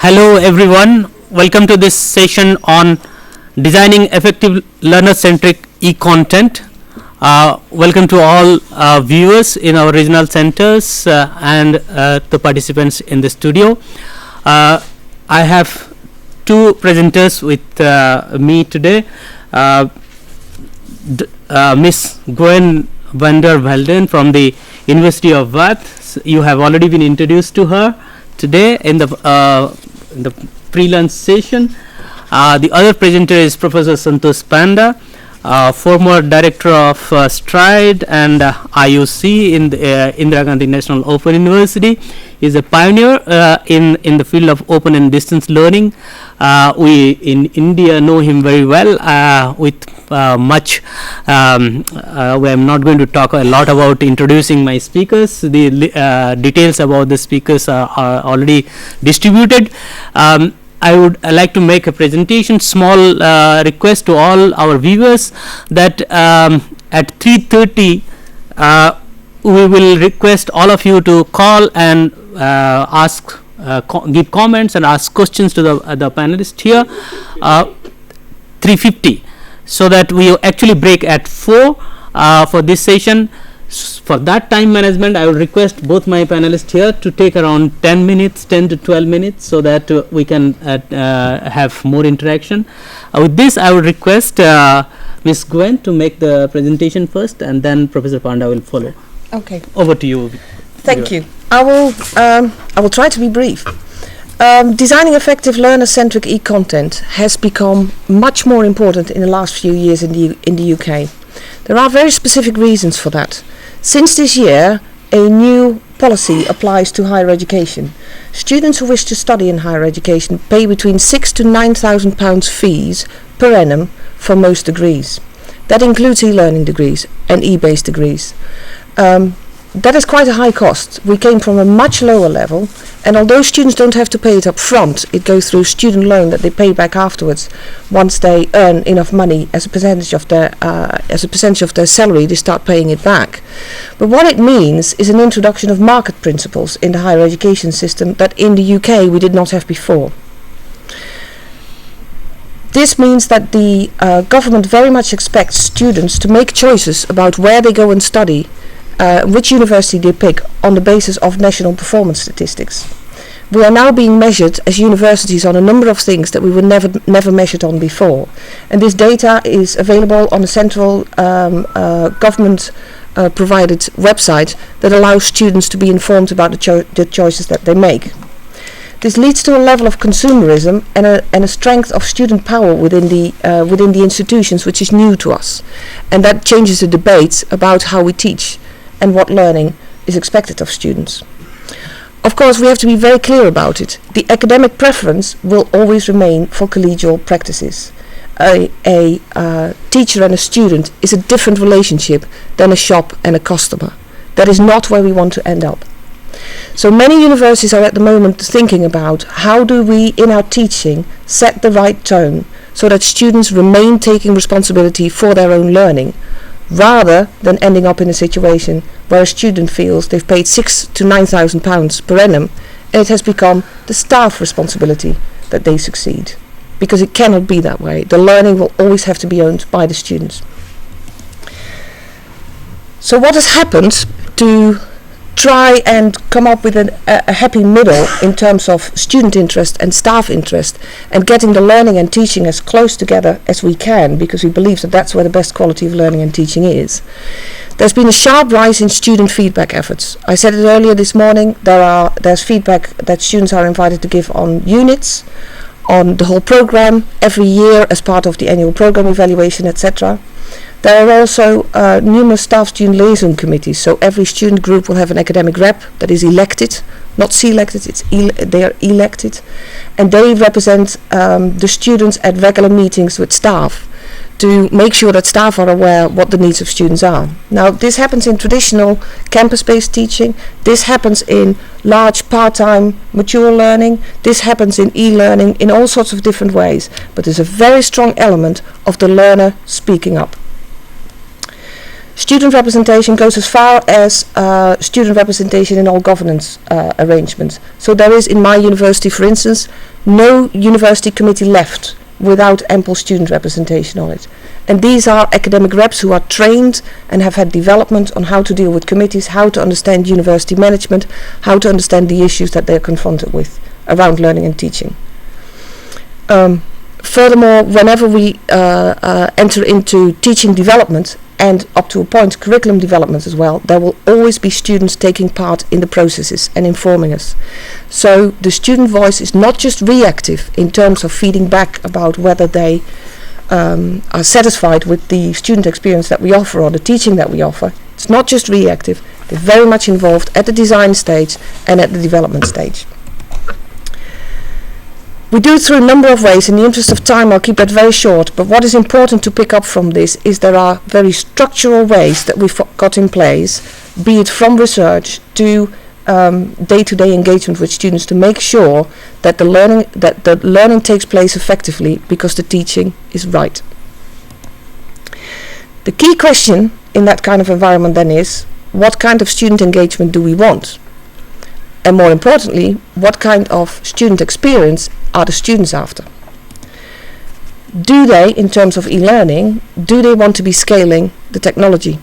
Hello everyone, welcome to this session on designing effective learner-centric e-content. Welcome to all viewers in our regional centers and the participants in the studio. I have two presenters with me today. Miss Gwen van der Velden from the University of Bath. You have already been introduced to her today in the pre-lunch session. The other presenter is Professor Santosh Panda, former director of STRIDE and IOC in the Indira Gandhi National Open University. He is a pioneer in the field of open and distance learning. We in India know him very well with much. I'm not going to talk a lot about introducing my speakers. The details about the speakers are already distributed. I would like to make a presentation, small request to all our viewers that at 3:30 we will request all of you to call and ask, give comments and ask questions to the panelists here. 3:50, so that we actually break at 4 for this session. For that time management, I will request both my panelists here to take around 10 to 12 minutes so that we can have more interaction. With this, I will request Ms. Gwen to make the presentation first, and then Professor Panda will follow. Okay. Over to you. Thank you. I will try to be brief. Designing effective learner-centric e-content has become much more important in the last few years in the UK. There are very specific reasons for that. Since this year, a new policy applies to higher education. Students who wish to study in higher education pay between £6,000 to £9,000 fees per annum for most degrees. That includes e-learning degrees and e-based degrees. That is quite a high cost. We came from a much lower level, and although students don't have to pay it up front, it goes through student loan that they pay back afterwards. Once they earn enough money as a percentage of their salary, they start paying it back. But what it means is an introduction of market principles in the higher education system that in the UK we did not have before. This means that the government very much expects students to make choices about where they go and study, which university they pick on the basis of national performance statistics. We are now being measured as universities on a number of things that we were never measured on before, and this data is available on a central government provided website that allows students to be informed about the choices that they make. This leads to a level of consumerism and a strength of student power within the institutions, which is new to us, and that changes the debates about how we teach and what learning is expected of students. Of course, we have to be very clear about it. The academic preference will always remain for collegial practices. A teacher and a student is a different relationship than a shop and a customer. That is not where we want to end up. So many universities are at the moment thinking about how do we, in our teaching, set the right tone so that students remain taking responsibility for their own learning, rather than ending up in a situation where a student feels they've paid £6,000 to £9,000 per annum and it has become the staff responsibility that they succeed. Because it cannot be that way. The learning will always have to be owned by the students. So what has happened to try and come up with a happy middle in terms of student interest and staff interest, and getting the learning and teaching as close together as we can, because we believe that that's where the best quality of learning and teaching is. There's been a sharp rise in student feedback efforts. I said it earlier this morning, there's feedback that students are invited to give on units, on the whole program, every year as part of the annual program evaluation, etc. There are also numerous staff-student liaison committees, so every student group will have an academic rep that is elected, not selected, they are elected, and they represent the students at regular meetings with staff to make sure that staff are aware what the needs of students are. Now, this happens in traditional campus-based teaching, this happens in large part-time mature learning, this happens in e-learning in all sorts of different ways, but there's a very strong element of the learner speaking up. Student representation goes as far as student representation in all governance arrangements. So there is, in my university, for instance, no university committee left without ample student representation on it. And these are academic reps who are trained and have had development on how to deal with committees, how to understand university management, how to understand the issues that they're confronted with around learning and teaching. Furthermore, whenever we enter into teaching development, and up to a point curriculum development as well, there will always be students taking part in the processes and informing us. So the student voice is not just reactive in terms of feeding back about whether they are satisfied with the student experience that we offer or the teaching that we offer. It's not just reactive, they're very much involved at the design stage and at the development stage. We do it through a number of ways. In the interest of time, I'll keep that very short, but what is important to pick up from this is there are very structural ways that we've got in place, be it from research to day-to-day engagement with students, to make sure that the learning takes place effectively because the teaching is right. The key question in that kind of environment then is, what kind of student engagement do we want? And more importantly, what kind of student experience are the students after? Do they, in terms of e-learning, do they want to be scaling the technology?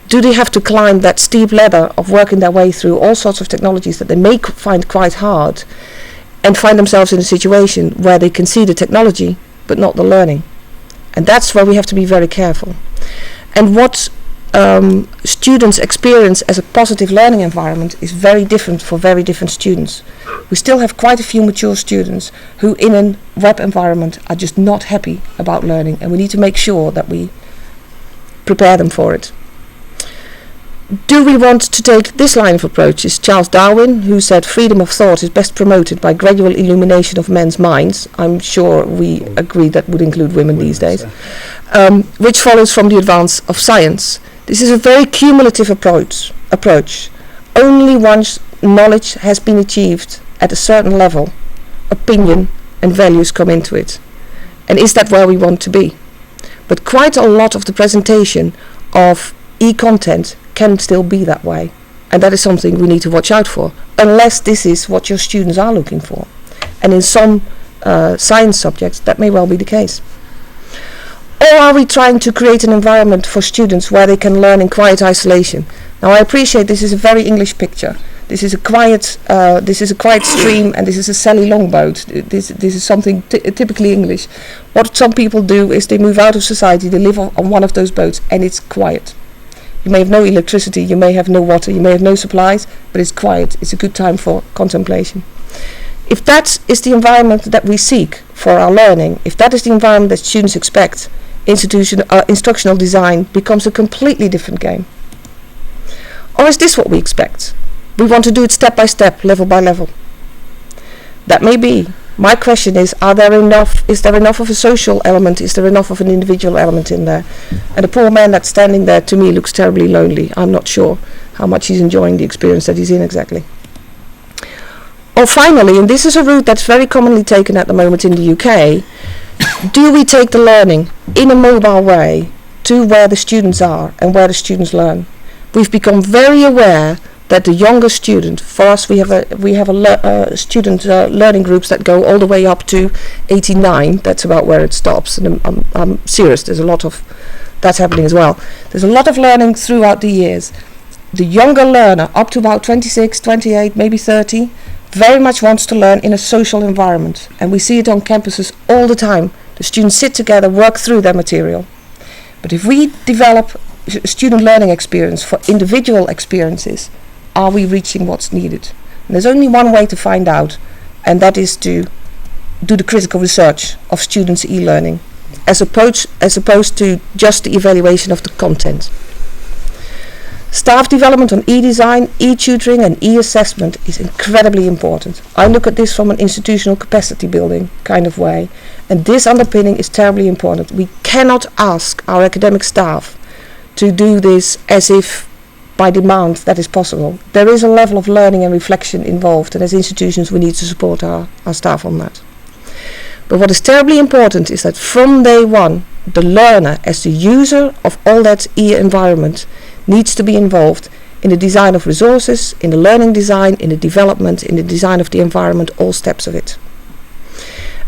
Do they have to climb that steep ladder of working their way through all sorts of technologies that they may find quite hard and find themselves in a situation where they can see the technology but not the learning? And that's where we have to be very careful. And what students experience as a positive learning environment is very different for very different students. We still have quite a few mature students who in a web environment are just not happy about learning, and we need to make sure that we prepare them for it. Do we want to take this line of approach? Is Charles Darwin, who said freedom of thought is best promoted by gradual illumination of men's minds. I'm sure we agree that would include women these days. Which follows from the advance of science. This is a very cumulative approach. Only once knowledge has been achieved at a certain level, opinion and values come into it. And is that where we want to be? But quite a lot of the presentation of e-content can still be that way. And that is something we need to watch out for, unless this is what your students are looking for. And in some science subjects, that may well be the case. Or are we trying to create an environment for students where they can learn in quiet isolation? Now, I appreciate this is a very English picture. This is a quiet stream, and this is a Sally Longboat. This is something typically English. What some people do is they move out of society, they live on one of those boats, and it's quiet. You may have no electricity, you may have no water, you may have no supplies, but it's quiet. It's a good time for contemplation. If that is the environment that we seek for our learning, if that is the environment that students expect, instructional design becomes a completely different game. Or is this what we expect? We want to do it step by step, level by level. That may be. My question is there enough of a social element? Is there enough of an individual element in there? And the poor man that's standing there, to me, looks terribly lonely. I'm not sure how much he's enjoying the experience that he's in exactly. Or finally, and this is a route that's very commonly taken at the moment in the UK, do we take the learning in a mobile way to where the students are and where the students learn? We've become very aware that the younger student, for us we have student learning groups that go all the way up to 89. That's about where it stops, and I'm serious, there's a lot of that's happening as well. There's a lot of learning throughout the years. The younger learner, up to about 26, 28, maybe 30, very much wants to learn in a social environment, and we see it on campuses all the time. The students sit together, work through their material. But if we develop student learning experience for individual experiences, are we reaching what's needed? And there's only one way to find out, and that is to do the critical research of students' e-learning, as opposed to just the evaluation of the content. Staff development on e-design, e-tutoring and e-assessment is incredibly important. I look at this from an institutional capacity building kind of way, and this underpinning is terribly important. We cannot ask our academic staff to do this as if by demand that is possible. There is a level of learning and reflection involved, and as institutions we need to support our staff on that. But what is terribly important is that from day one the learner, as the user of all that environment, needs to be involved in the design of resources, in the learning design, in the development, in the design of the environment, all steps of it.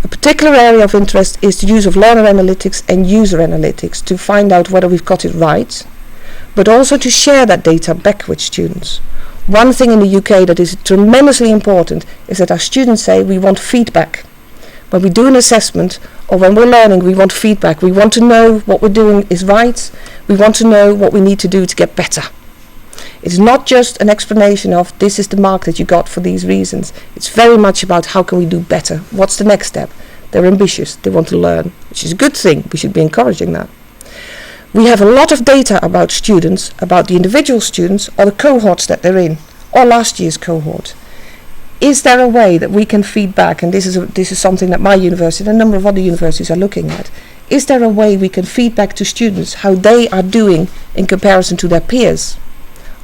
A particular area of interest is the use of learner analytics and user analytics to find out whether we've got it right, but also to share that data back with students. One thing in the UK that is tremendously important is that our students say we want feedback. When we do an assessment or when we're learning, we want feedback. We want to know what we're doing is right. We want to know what we need to do to get better. It's not just an explanation of this is the mark that you got for these reasons. It's very much about how can we do better. What's the next step? They're ambitious. They want to learn, which is a good thing. We should be encouraging that. We have a lot of data about students, about the individual students or the cohorts that they're in, or last year's cohort. Is there a way that we can feed back, and this is something that my university and a number of other universities are looking at, is there a way we can feed back to students how they are doing in comparison to their peers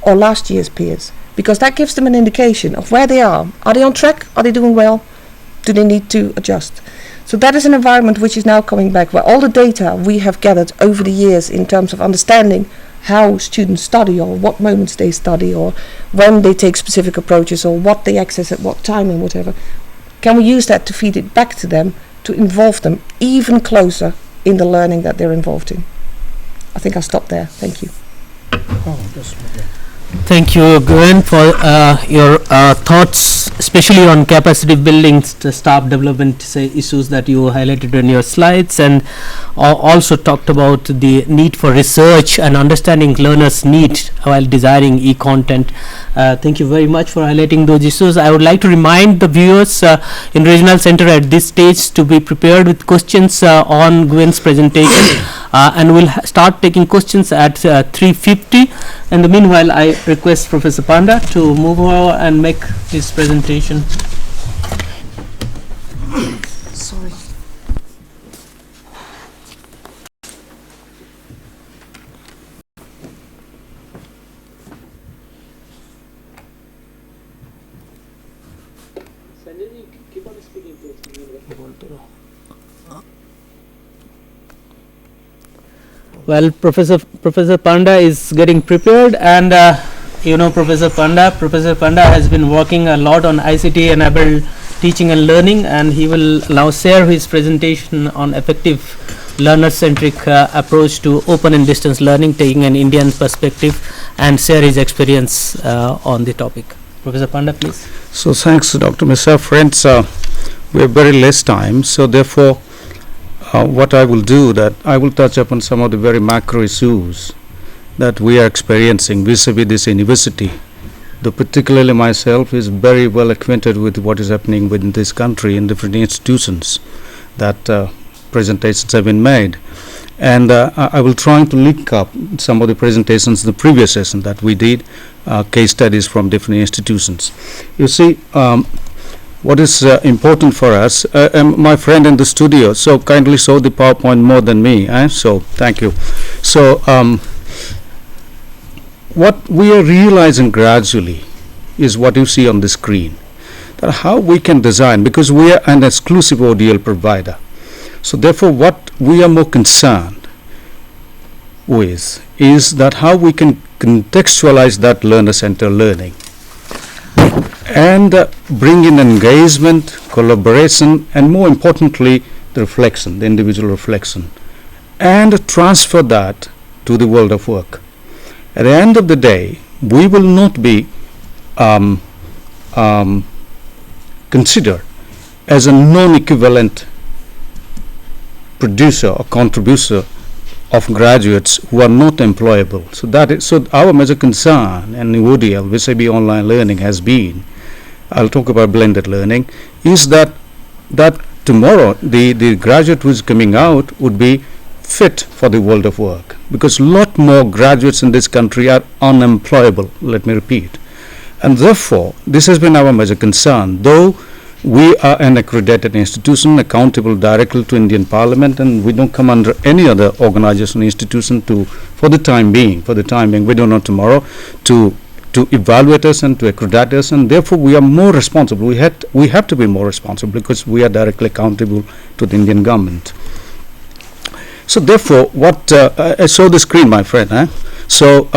or last year's peers? Because that gives them an indication of where they are. Are they on track? Are they doing well? Do they need to adjust? So that is an environment which is now coming back, where all the data we have gathered over the years in terms of understanding how students study or what moments they study or when they take specific approaches or what they access at what time and whatever, can we use that to feed it back to them, to involve them even closer in the learning that they're involved in? I think I'll stop there. Thank you. Thank you, Gwen, for your thoughts, especially on capacity building, staff development issues that you highlighted in your slides, and also talked about the need for research and understanding learners' needs while designing e-content. Thank you very much for highlighting those issues. I would like to remind the viewers in Regional Center at this stage to be prepared with questions on Gwen's presentation, and we'll start taking questions at 3:50. In the meanwhile, I request Professor Panda to move over and make his presentation. Sorry. Well, Professor Panda is getting prepared, and Professor Panda has been working a lot on ICT enabled teaching and learning, and he will now share his presentation on effective learner-centric approach to open and distance learning, taking an Indian perspective, and share his experience on the topic. Professor Panda, please. So thanks, Dr. Misa. Friends, we have very less time, so therefore what I will do, that I will touch upon some of the very macro issues that we are experiencing vis-a-vis this university. Though particularly myself is very well acquainted with what is happening within this country in different institutions that presentations have been made. And I will try to link up some of the presentations in the previous session that we did, case studies from different institutions. You see, what is important for us, my friend in the studio so kindly saw the PowerPoint more than me, so thank you. So what we are realizing gradually is what you see on the screen, that how we can design, because we are an exclusive ODL provider. So therefore what we are more concerned with is that how we can contextualize that learner-centered learning and bring in engagement, collaboration, and more importantly the reflection, the individual reflection, and transfer that to the world of work. At the end of the day, we will not be considered as a non-equivalent producer or contributor of graduates who are not employable. So our major concern in ODL vis-a-vis online learning has been, I'll talk about blended learning, is that tomorrow the graduate who is coming out would be fit for the world of work, because a lot more graduates in this country are unemployable, let me repeat. And therefore this has been our major concern, though we are an accredited institution accountable directly to Indian Parliament, and we don't come under any other organization or institution for the time being, we don't know tomorrow, to evaluate us and to accredit us, and therefore we are more responsible. We have to be more responsible because we are directly accountable to the Indian government. So therefore, what I show the screen, my friend. So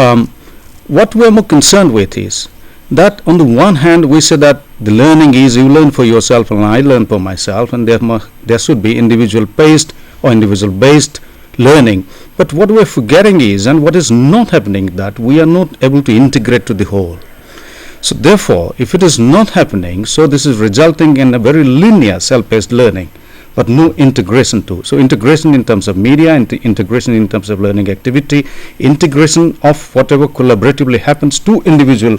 what we're more concerned with is that on the one hand we say that the learning is you learn for yourself and I learn for myself, and there should be individual based or individual based learning. But what we're forgetting is, and what is not happening, that we are not able to integrate to the whole. So therefore, if it is not happening, so this is resulting in a very linear self-paced learning, but no integration too. So integration in terms of media, integration in terms of learning activity, integration of whatever collaboratively happens to individual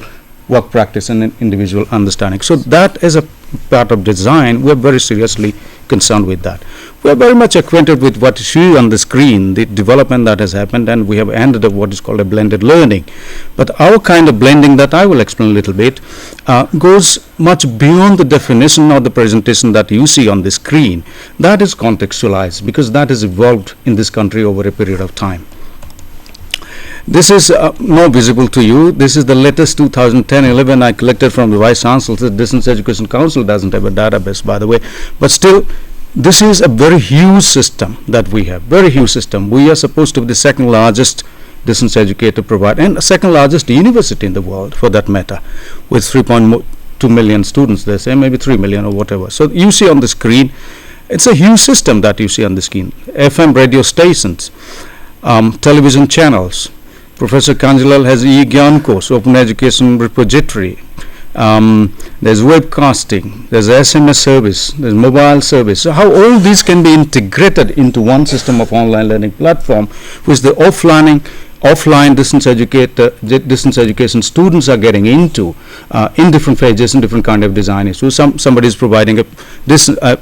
work practice and individual understanding. So that is a part of design. We are very seriously concerned with that. We are very much acquainted with what you see on the screen, the development that has happened, and we have ended up what is called a blended learning. But our kind of blending that I will explain a little bit goes much beyond the definition or the presentation that you see on the screen. That is contextualized, because that has evolved in this country over a period of time. This is not visible to you. This is the latest 2010-11 I collected from the Vice Chancellor. The Distance Education Council doesn't have a database, by the way, but still this is a very huge system that we have, very huge system. We are supposed to be the second largest distance educator provider and second largest university in the world, for that matter, with 3.2 million students, they say, maybe 3 million or whatever. So you see on the screen, it's a huge system that you see on the screen. FM radio stations, television channels. Professor Kanjilal has e-Gyan course, open education repository. There's webcasting, there's SMS service, there's mobile service. So how all these can be integrated into one system of online learning platform, which the offline distance education students are getting into in different phases, in different kind of design issues. Somebody is providing a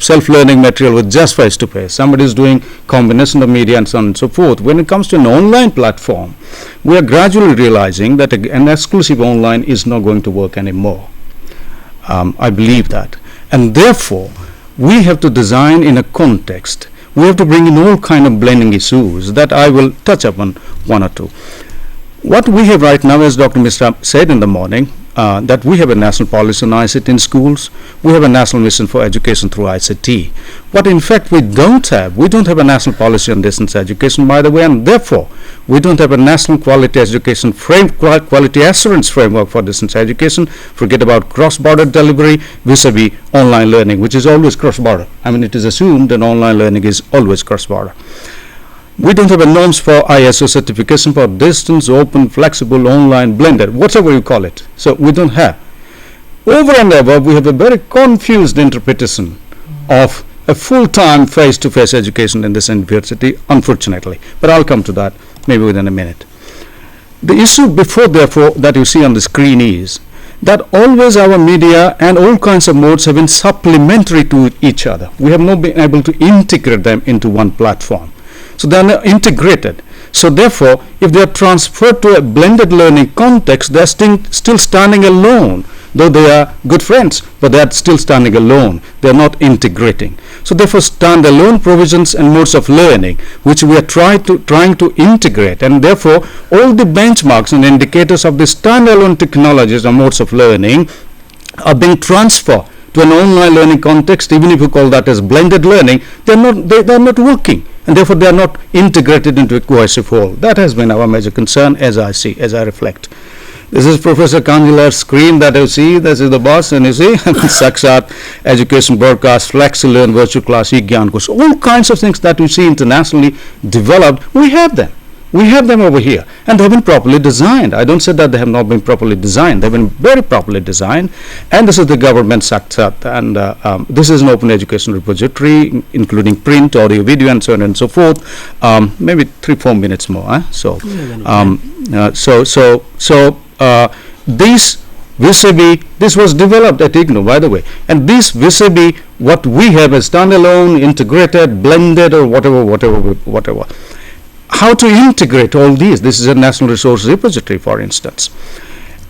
self-learning material with just face-to-face. Somebody is doing combination of media and so on and so forth. When it comes to an online platform, we are gradually realizing that an exclusive online is not going to work anymore. I believe that. And therefore, we have to design in a context. We have to bring in all kind of blending issues that I will touch upon one or two. What we have right now, as Dr. Mishra said in the morning, that we have a national policy on ICT in schools. We have a national mission for education through ICT. But in fact, we don't have a national policy on distance education, by the way, and therefore, we don't have a national quality education quality assurance framework for distance education. Forget about cross-border delivery vis-a-vis online learning, which is always cross-border. I mean, it is assumed that online learning is always cross-border. We don't have a norms for ISO certification for distance, open, flexible, online, blended, whatever you call it. So we don't have. Over and above, we have a very confused interpretation of a full-time face-to-face education in this university, unfortunately. But I'll come to that maybe within a minute. The issue before, therefore, that you see on the screen is that always our media and all kinds of modes have been supplementary to each other. We have not been able to integrate them into one platform. So they are not integrated. So therefore, if they are transferred to a blended learning context, they are still standing alone, though they are good friends, but they are still standing alone. They are not integrating. So therefore, standalone provisions and modes of learning, which we are trying to integrate, and therefore all the benchmarks and indicators of the standalone technologies and modes of learning are being transferred to an online learning context. Even if you call that as blended learning, they are not working, and therefore they are not integrated into a cohesive whole. That has been our major concern, as I reflect. This is Professor Kanjilal's screen that you see. This is the boss, and you see Sakshat, education broadcast, Flexi Learn, virtual class, e-Gyan course, all kinds of things that you see internationally developed. We have them. We have them over here, and they have been properly designed. I don't say that they have not been properly designed. They have been very properly designed, and this is the government Sakshat, and this is an open education repository, including print, audio, video, and so on and so forth. Maybe 3-4 minutes more. This vis-a-vis, this was developed at IGNOU, by the way, and this vis-a-vis what we have as standalone, integrated, blended, or whatever. How to integrate all these? This is a national resource repository, for instance.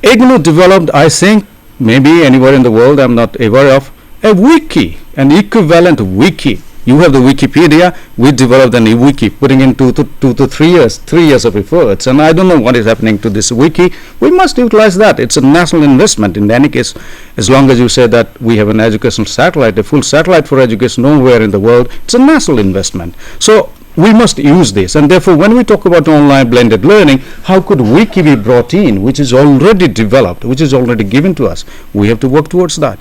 IGNOU developed, I think, maybe anywhere in the world, I'm not aware of, a wiki, an equivalent wiki. You have the Wikipedia, we developed an e-wiki, putting in 2 to 3 years of efforts, and I don't know what is happening to this wiki. We must utilize that. It's a national investment in any case, as long as you say that we have an educational satellite, a full satellite for education nowhere in the world, it's a national investment. So we must use this, and therefore when we talk about online blended learning, how could Wiki be brought in, which is already developed, which is already given to us? We have to work towards that.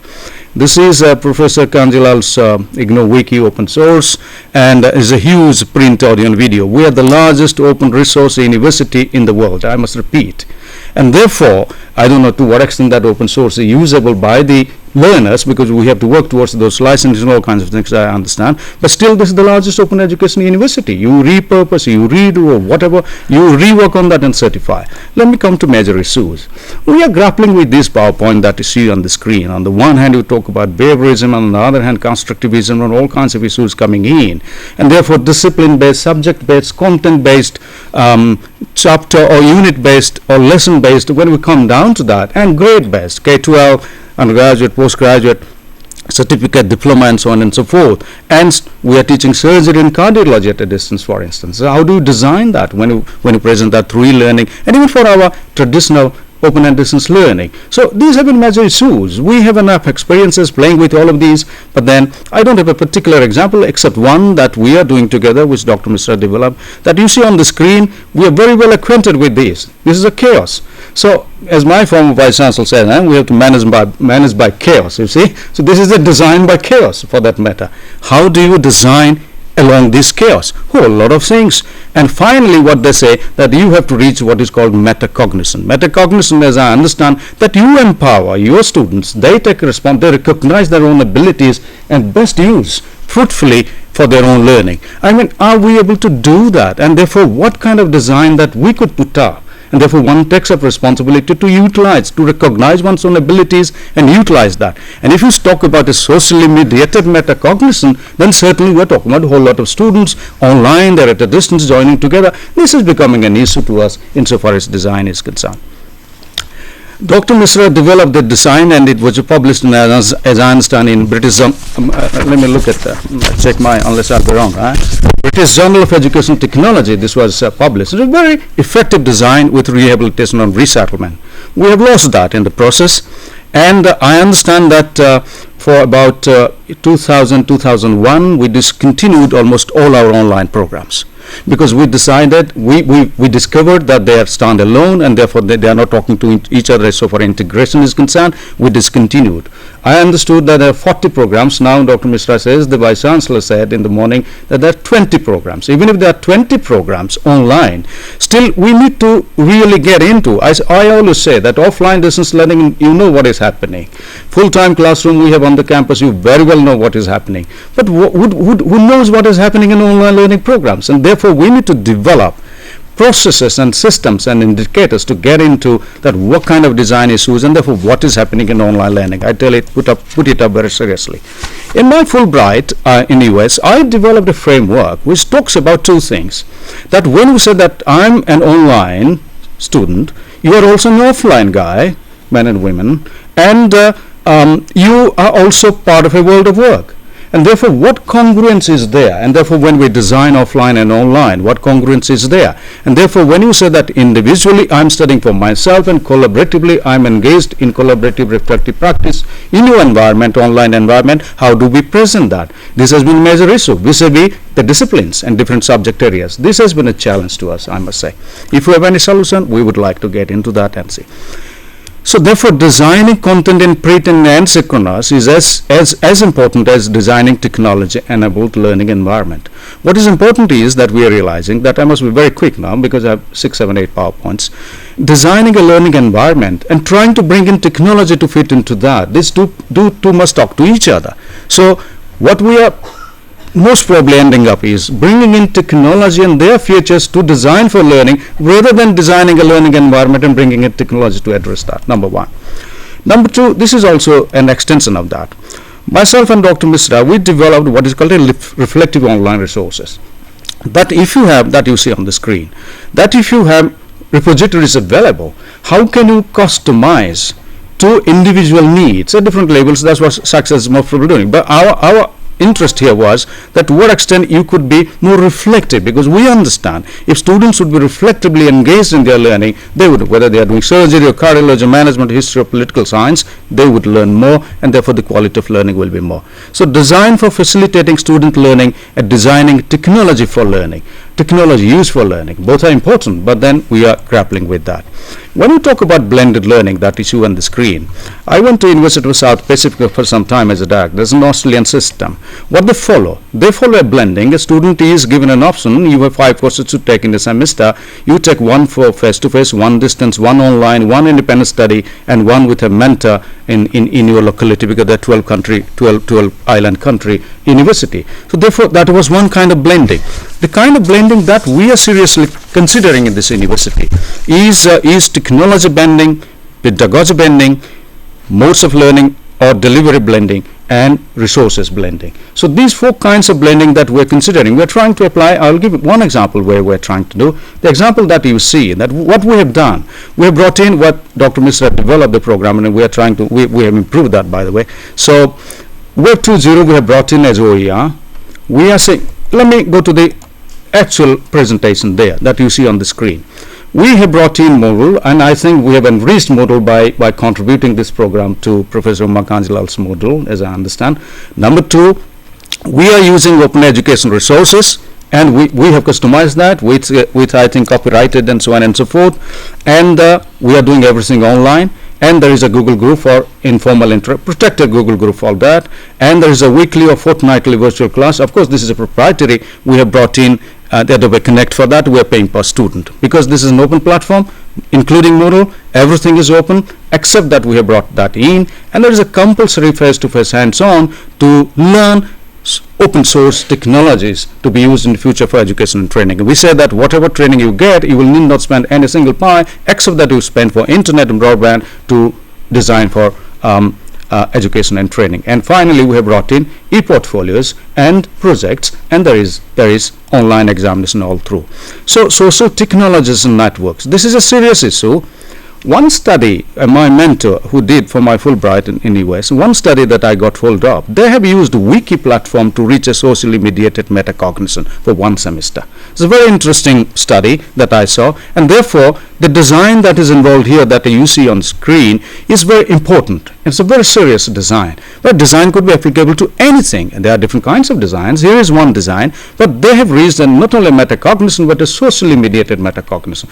This is Professor Kanjilal's IGNOU Wiki open source, and is a huge print, audio and video. We are the largest open resource university in the world, I must repeat. And therefore, I don't know to what extent that open source is usable by the learners, because we have to work towards those licenses and all kinds of things, I understand. But still, this is the largest open education university. You repurpose, you redo, or whatever, you rework on that and certify. Let me come to major issues. We are grappling with this PowerPoint that you see on the screen. On the one hand, you talk about behaviorism, on the other hand, constructivism, and all kinds of issues coming in. And therefore, discipline-based, subject-based, content-based, chapter or unit-based or lesson-based, when we come down to that, and grade-based, K-12, undergraduate, postgraduate, certificate, diploma, and so on and so forth. And we are teaching surgery and cardiology at a distance, for instance. So how do you design that when you present that through e-learning, and even for our traditional open and distance learning? So these have been major issues. We have enough experiences playing with all of these, but then I don't have a particular example except one that we are doing together, which Dr. Misra developed, that you see on the screen. We are very well acquainted with this. This is a chaos. So as my former vice chancellor said, we have to manage by chaos, you see. So this is a design by chaos, for that matter. How do you design along this chaos? A lot of things. And finally, what they say, that you have to reach what is called metacognition. Metacognition, as I understand, that you empower your students, they take they recognize their own abilities and best use fruitfully for their own learning. I mean, are we able to do that? And therefore, what kind of design that we could put up? And therefore, one takes up responsibility to utilize, to recognize one's own abilities and utilize that. And if you talk about a socially mediated metacognition, then certainly we're talking about a whole lot of students online, they're at a distance joining together. This is becoming an issue to us insofar as design is concerned. Dr. Misra developed the design, and it was published in, as I understand, in British, let me look at check my, unless I'll be wrong, British Journal of Education Technology. This was published. It's a very effective design with rehabilitation and resettlement. We have lost that in the process, and I understand that for about 2000-2001, we discontinued almost all our online programs, because we decided, we discovered that they are standalone, and therefore they are not talking to each other. So far integration is concerned, we discontinued. I understood that there are 40 programs. Now Dr. Misra says, the Vice Chancellor said in the morning, that there are 20 programs. Even if there are 20 programs online, still we need to really get into, I always say that offline distance learning, you know what is happening. Full-time classroom we have on the campus, you very well know what is happening. But who knows what is happening in online learning programs? And therefore we need to develop processes and systems and indicators to get into that, what kind of design issues, and therefore what is happening in online learning. I tell it, put it up very seriously. In my Fulbright in US, I developed a framework which talks about two things. That when we say that I'm an online student, you are also an offline guy, men and women, and you are also part of a world of work. And therefore, what congruence is there? And therefore, when we design offline and online, what congruence is there? And therefore, when you say that individually I'm studying for myself and collaboratively I'm engaged in collaborative reflective practice in your environment, online environment, how do we present that? This has been a major issue vis-a-vis the disciplines and different subject areas. This has been a challenge to us, I must say. If you have any solution, we would like to get into that and see. So therefore, designing content in print and asynchronous is as important as designing technology-enabled learning environment. What is important is that we are realizing that, I must be very quick now because I have 6, 7, 8 PowerPoints, designing a learning environment and trying to bring in technology to fit into that. These two must talk to each other. So what we are most probably ending up is bringing in technology and their features to design for learning, rather than designing a learning environment and bringing in technology to address that, number one. Number two, this is also an extension of that. Myself and Dr. Misra, we developed what is called a reflective online resources. That if you have, that you see on the screen, that if you have repositories available, how can you customize to individual needs at different levels? That's what success is most probably doing. But our interest here was that to what extent you could be more reflective, because we understand if students would be reflectively engaged in their learning, they would, whether they are doing surgery or cardiology, management, history or political science, they would learn more, and therefore the quality of learning will be more. So design for facilitating student learning and designing technology for learning, technology used for learning, both are important, but then we are grappling with that. When we talk about blended learning, that issue on the screen, I went to University of South Pacific for some time as a director. There's an Australian system. What they follow a blending. A student is given an option. You have 5 courses to take in the semester. You take one for face-to-face, one distance, one online, one independent study, and one with a mentor in your locality, because they're 12 island country university. So therefore, that was one kind of blending. The kind of blending that we are seriously considering in this university is technology blending, pedagogy blending, modes of learning or delivery blending, and resources blending. So these 4 kinds of blending that we're considering, we're trying to apply. I'll give one example where we're trying to do. The example that you see, that what we have done, we have brought in what Dr. Misra developed the program, and we are trying to, we have improved that, by the way. So Web 2.0 we have brought in as OER. We are saying, let me go to the actual presentation there that you see on the screen. We have brought in Moodle, and I think we have enriched Moodle by contributing this program to Professor Makanjilal's Moodle, as I understand. Number 2, we are using open education resources, and we have customized that with I think copyrighted and so on and so forth, and we are doing everything online. And there is a Google group for informal protected Google group for that, and there is a weekly or fortnightly virtual class. Of course, this is a proprietary. We have brought in the Adobe Connect for that. We are paying per student, because this is an open platform, including Moodle. Everything is open except that we have brought that in, and there is a compulsory face-to-face hands-on to learn open source technologies to be used in the future for education and training. And we say that whatever training you get, you will need not spend any single pie except that you spend for internet and broadband to design for education and training. And finally, we have brought in Eportfolios and Projects, and there is online examination all through. So social technologies and networks, this is a serious issue. One study, my mentor who did for my Fulbright in US, one study that I got hold of, they have used Wiki platform to reach a socially mediated metacognition for 1 semester. It's a very interesting study that I saw, and therefore the design that is involved here that you see on screen is very important. It's a very serious design, but design could be applicable to anything, and there are different kinds of designs. Here is one design, but they have reached not only metacognition but a socially mediated metacognition.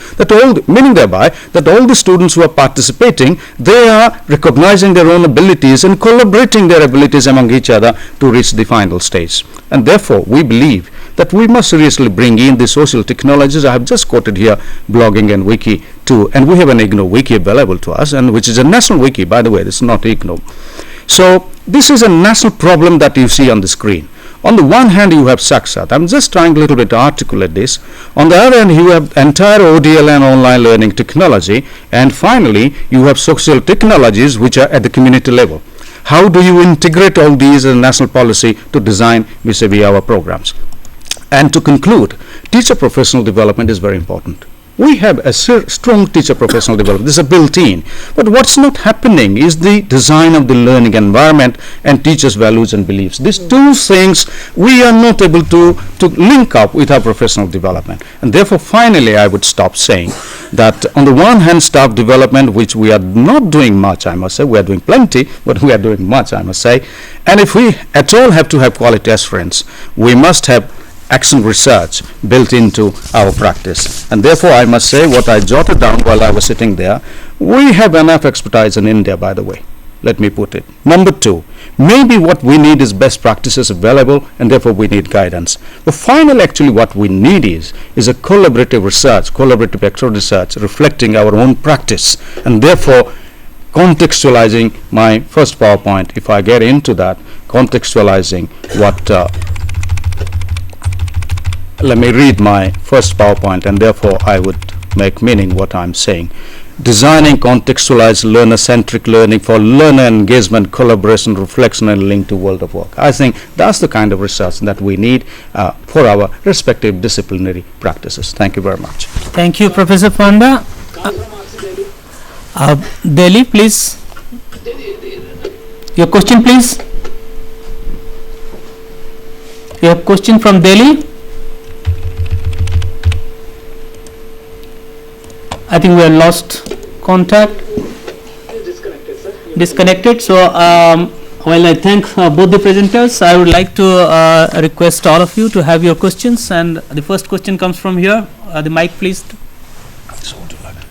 Meaning thereby that all the students who are participating, they are recognizing their own abilities and collaborating their abilities among each other to reach the final stage. And therefore, we believe that we must seriously bring in the social technologies. I have just quoted here blogging and wiki too, and we have an IGNOU wiki available to us, and which is a national wiki, by the way. This is not IGNOU. So this is a national problem that you see on the screen. On the one hand, you have Sakshat. I'm just trying a little bit to articulate this. On the other hand, you have entire ODL and online learning technology, and finally, you have social technologies which are at the community level. How do you integrate all these as a national policy to design vis-a-vis our programs? And to conclude, teacher professional development is very important. We have a strong teacher professional development. This is built-in. But what's not happening is the design of the learning environment and teachers' values and beliefs. These 2 things we are not able to link up with our professional development. And therefore, finally, I would stop saying that on the one hand, staff development, which we are not doing much, I must say. We are doing plenty, but we are doing much, I must say. And if we at all have to have quality assurance, we must have action research built into our practice. And therefore, I must say what I jotted down while I was sitting there, we have enough expertise in India, by the way. Let me put it. Number 2, maybe what we need is best practices available, and therefore we need guidance. But finally, actually what we need is a collaborative research, collaborative extra research reflecting our own practice, and therefore contextualizing my first PowerPoint. If I get into that, contextualizing what let me read my first PowerPoint, and therefore I would make meaning what I'm saying. Designing contextualized learner-centric learning for learner engagement, collaboration, reflection, and link to world of work. I think that's the kind of research that we need for our respective disciplinary practices. Thank you very much. Thank you, Professor Panda. Delhi, please. Your question, please. You have question from Delhi? I think we have lost contact. Disconnected, sir. Disconnected. So while I thank both the presenters, I would like to request all of you to have your questions, and the first question comes from here. The mic, please.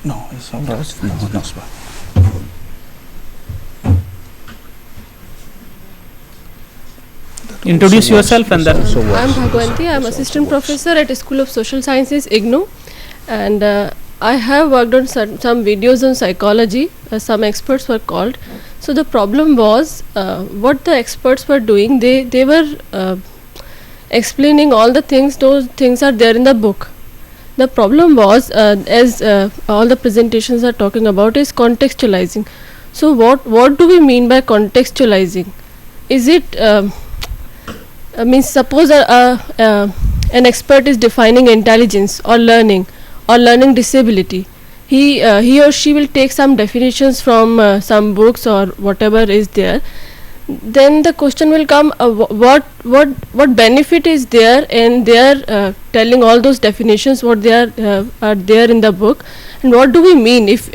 No, it's all right. No, sir. Introduce yourself and then. I'm Bhagwanti. I'm assistant professor at School of Social Sciences, IGNOU, and I have worked on some videos on psychology. Some experts were called. So the problem was what the experts were doing. They were explaining all the things. Those things are there in the book. The problem was, as all the presentations are talking about, is contextualizing. So what do we mean by contextualizing? Is it means suppose an expert is defining intelligence or learning disability. He or she will take some definitions from some books or whatever is there. Then the question will come, what benefit is there in their telling all those definitions, what they are there in the book, and what do we mean? If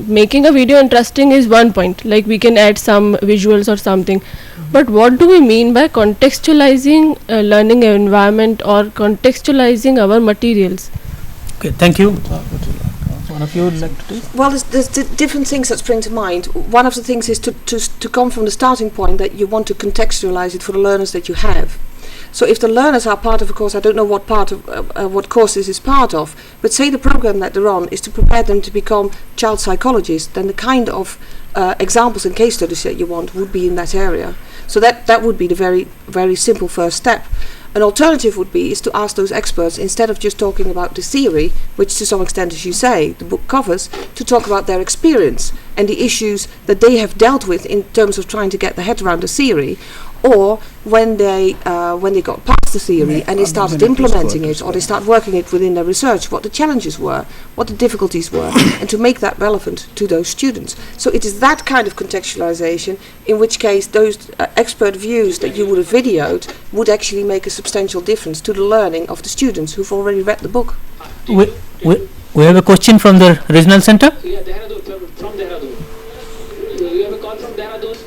making a video interesting is one point, like we can add some visuals or something, but what do we mean by contextualizing learning environment or contextualizing our materials? Okay, thank you. One of you would like to take? Well, there's different things that spring to mind. One of the things is to come from the starting point that you want to contextualize it for the learners that you have. So if the learners are part of a course, I don't know what part of what course this is part of, but say the program that they're on is to prepare them to become child psychologists, then the kind of examples and case studies that you want would be in that area. So that would be the very, very simple first step. An alternative would be is to ask those experts, instead of just talking about the theory, which to some extent, as you say, the book covers, to talk about their experience and the issues that they have dealt with in terms of trying to get their head around the theory, or when they got past the theory and they started implementing it, or they start working it within their research, what the challenges were, what the difficulties were, and to make that relevant to those students. So it is that kind of contextualization, in which case those expert views that you would have videoed would actually make a substantial difference to the learning of the students who've already read the book. We have a question from the regional center. Yeah, Dehradun, from Dehradun. You have a call from Dehradun?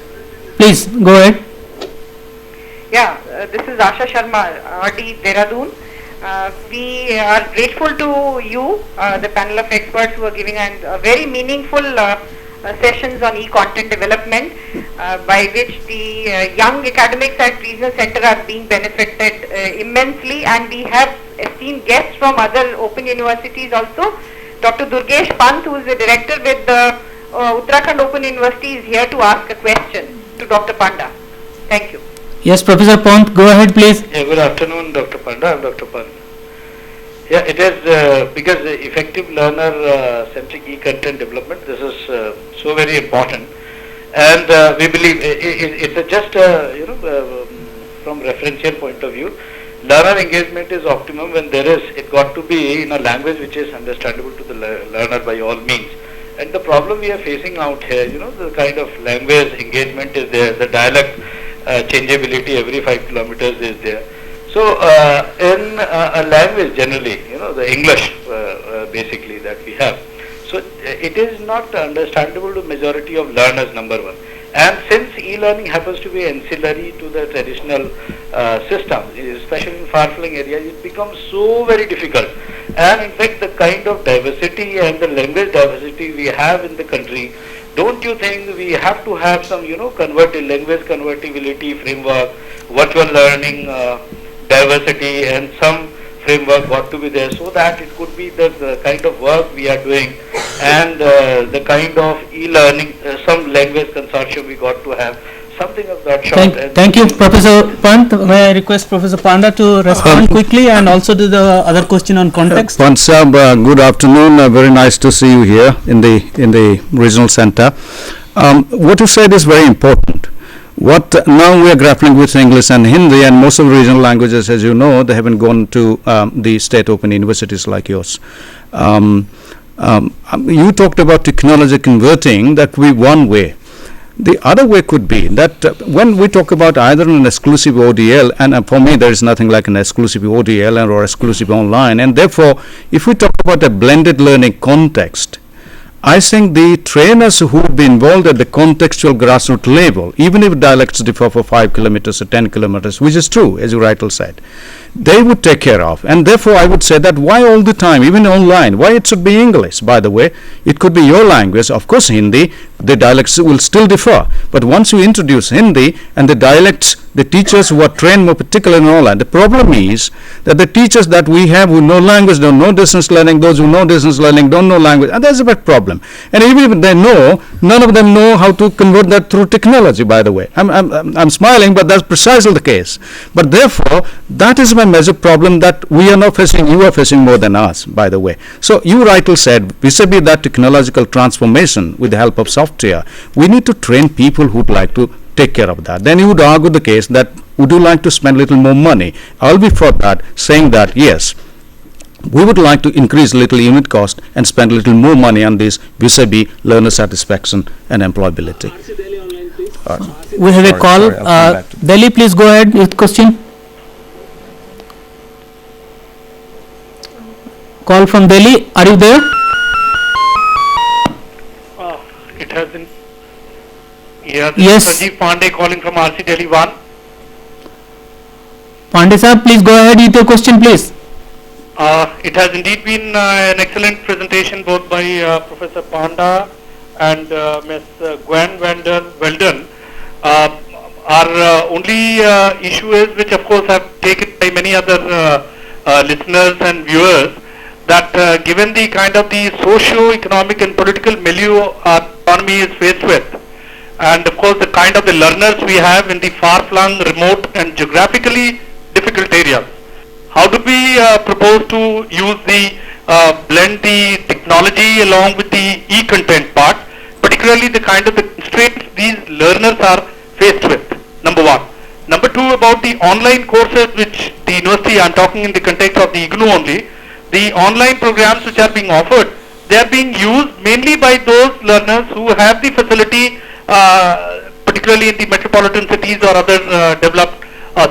Please go ahead. Yeah, this is Asha Sharma, RD Dehradun. We are grateful to you, the panel of experts who are giving a very meaningful sessions on e-content development, by which the young academics at Regional Center are being benefited immensely, and we have esteemed guests from other open universities also. Dr. Durgesh Pant, who is the director with the Uttarakhand Open University, is here to ask a question to Dr. Panda. Thank you. Yes, Professor Pant, go ahead, please. Yeah, good afternoon, Dr. Panda. I'm Dr. Pant. Yeah, it is because the effective learner-centric e-content development, this is so very important, and we believe it's just from referential point of view, learner engagement is optimum when it got to be in a language which is understandable to the learner by all means. And the problem we are facing out here, the kind of language engagement is there, the dialect changeability every 5 kilometers is there. So in a language generally, the English basically that we have, so it is not understandable to majority of learners, number one. And since e-learning happens to be ancillary to the traditional systems, especially in far-flung areas, it becomes so very difficult. And in fact, the kind of diversity and the language diversity we have in the country, don't you think we have to have some, language convertibility framework, virtual learning, diversity, and some framework got to be there, so that it could be the kind of work we are doing and the kind of e-learning, some language consortium we got to have, something of that sort. Thank you, Professor Pant. May I request Professor Panda to respond quickly and also to the other question on context? Pant Sahab, good afternoon. Very nice to see you here in the regional center. What you said is very important. Now we are grappling with English and Hindi, and most of the regional languages, as you know, they haven't gone to the state open universities like yours. You talked about technology converting, that would be one way. The other way could be that when we talk about either an exclusive ODL, and for me there is nothing like an exclusive ODL or exclusive online, and therefore if we talk about a blended learning context, I think the trainers who would be involved at the contextual grassroots level, even if dialects differ for 5 kilometers or 10 kilometers, which is true, as you rightly said, they would take care of. And therefore, I would say that why all the time, even online, why it should be English, by the way? It could be your language. Of course, Hindi, the dialects will still differ. But once you introduce Hindi and the dialects, the teachers who are trained more particularly in online, the problem is that the teachers that we have who know language don't know distance learning, those who know distance learning don't know language, and that's a big problem. And even if they know, none of them know how to convert that through technology, by the way. I'm smiling, but that's precisely the case. But therefore, that is my major problem that we are not facing, you are facing more than us, by the way. So you rightly said, vis-a-vis that technological transformation with the help of software, we need to train people who would like to take care of that. Then you would argue the case that would you like to spend a little more money? I'll be for that, saying that yes, we would like to increase little unit cost and spend a little more money on this vis-a-vis learner satisfaction and employability. We have a call. Delhi, please go ahead with question. Call from Delhi. Are you there? It has been. Yeah, this Yes. is Rajiv Pandey calling from RC Delhi 1. Pandey sir, please go ahead with your question, please. It has indeed been an excellent presentation both by Professor Panda and Ms. Gwen Weldon. Our only issue is, which of course have taken by many other listeners and viewers, that given the kind of the socio-economic and political milieu our economy is faced with, and of course the kind of the learners we have in the far-flung, remote and geographically difficult areas, how do we propose to use the blend the technology along with the e-content part, particularly the kind of the constraints these learners are faced with, number one. Number two, about the online courses which the university, I'm talking in the context of the IGNU only, the online programs which are being offered, they are being used mainly by those learners who have the facility, particularly in the metropolitan cities or other developed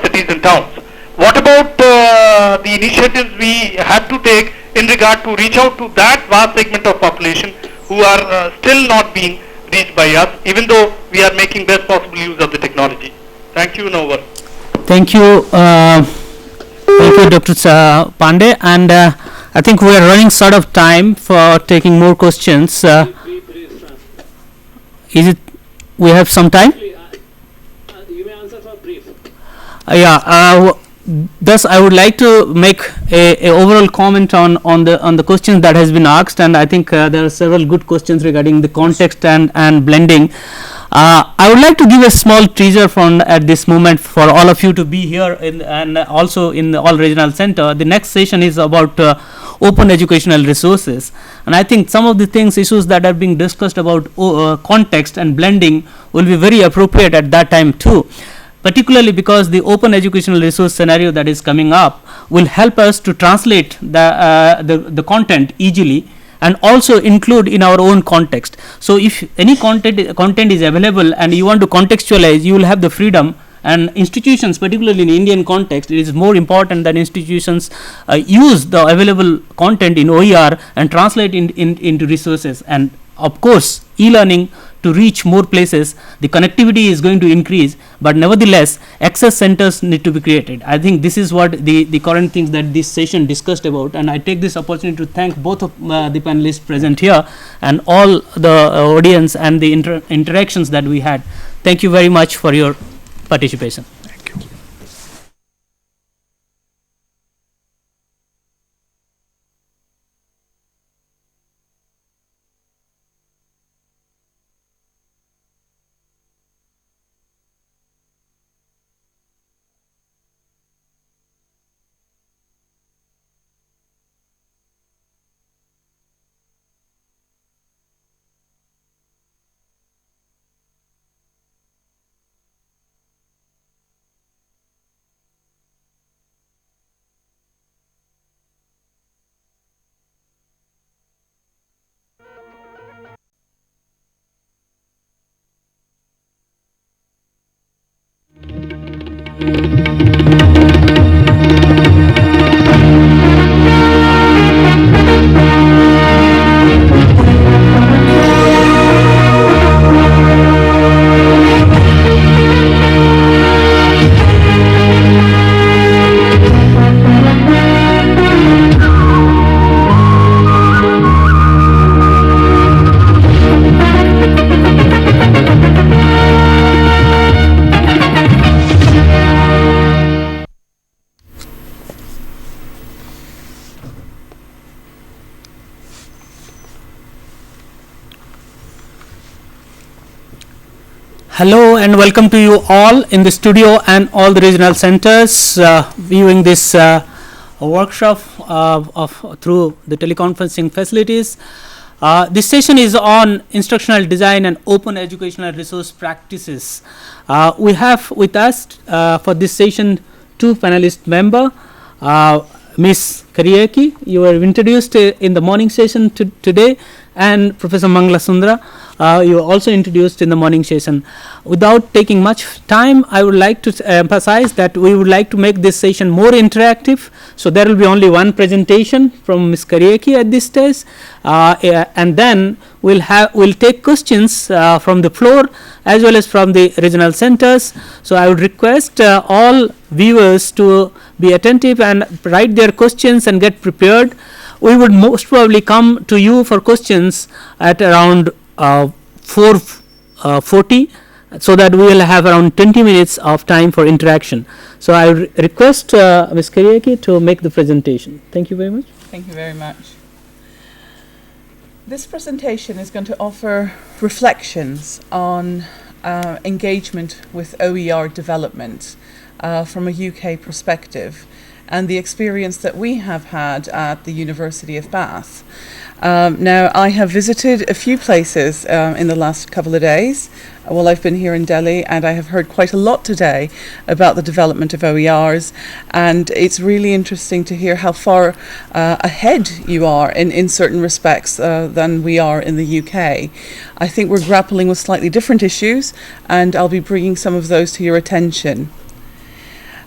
cities and towns. What about the initiatives we have to take in regard to reach out to that vast segment of population who are still not being reached by us, even though we are making best possible use of the technology? Thank you, and over. Thank you. Thank you, Dr. Pandey. And I think we are running short of time for taking more questions. Is it? We have some time? You may answer for brief. Thus, I would like to make a overall comment on the questions that has been asked, and I think there are several good questions regarding the context and blending. I would like to give a small teaser at this moment for all of you to be here and also in the All Regional Center. The next session is about open educational resources, and I think some of the issues that are being discussed about context and blending will be very appropriate at that time too, particularly because the open educational resource scenario that is coming up will help us to translate the content easily and also include in our own context. So if any content is available and you want to contextualize, you will have the freedom, and institutions, particularly in Indian context, it is more important that institutions use the available content in OER and translate into resources. And of course, e-learning to reach more places, the connectivity is going to increase, but nevertheless access centers need to be created. I think this is what the current things that this session discussed about, and I take this opportunity to thank both of the panelists present here and all the audience and the interactions that we had. Thank you very much for your participation. Hello and welcome to you all in the studio and all the regional centers viewing this workshop through the teleconferencing facilities. This session is on instructional design and open educational resource practices. We have with us for this session two panelist member, Ms. Kariaki, you were introduced in the morning session today, and Professor Mangala Sundara, you were also introduced in the morning session. Without taking much time, I would like to emphasize that we would like to make this session more interactive. So there will be only one presentation from Ms. Kariaki at this stage, and then we'll take questions from the floor as well as from the regional centers. So I would request all viewers to be attentive and write their questions and get prepared. We would most probably come to you for questions at around 4:40, so that we will have around 20 minutes of time for interaction. So I request Ms. Kariaki to make the presentation. Thank you very much. Thank you very much. This presentation is going to offer reflections on engagement with OER development from a UK perspective, and the experience that we have had at the University of Bath. Now, I have visited a few places in the last couple of days while I've been here in Delhi, and I have heard quite a lot today about the development of OERs, and it's really interesting to hear how far ahead you are in certain respects than we are in the UK. I think we're grappling with slightly different issues, and I'll be bringing some of those to your attention.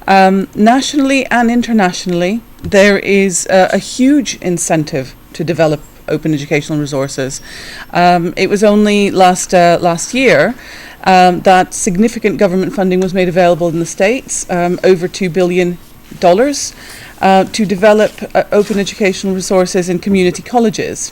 Nationally and internationally, there is a huge incentive to develop open educational resources. It was only last year that significant government funding was made available in the States, over $2 billion, to develop open educational resources in community colleges.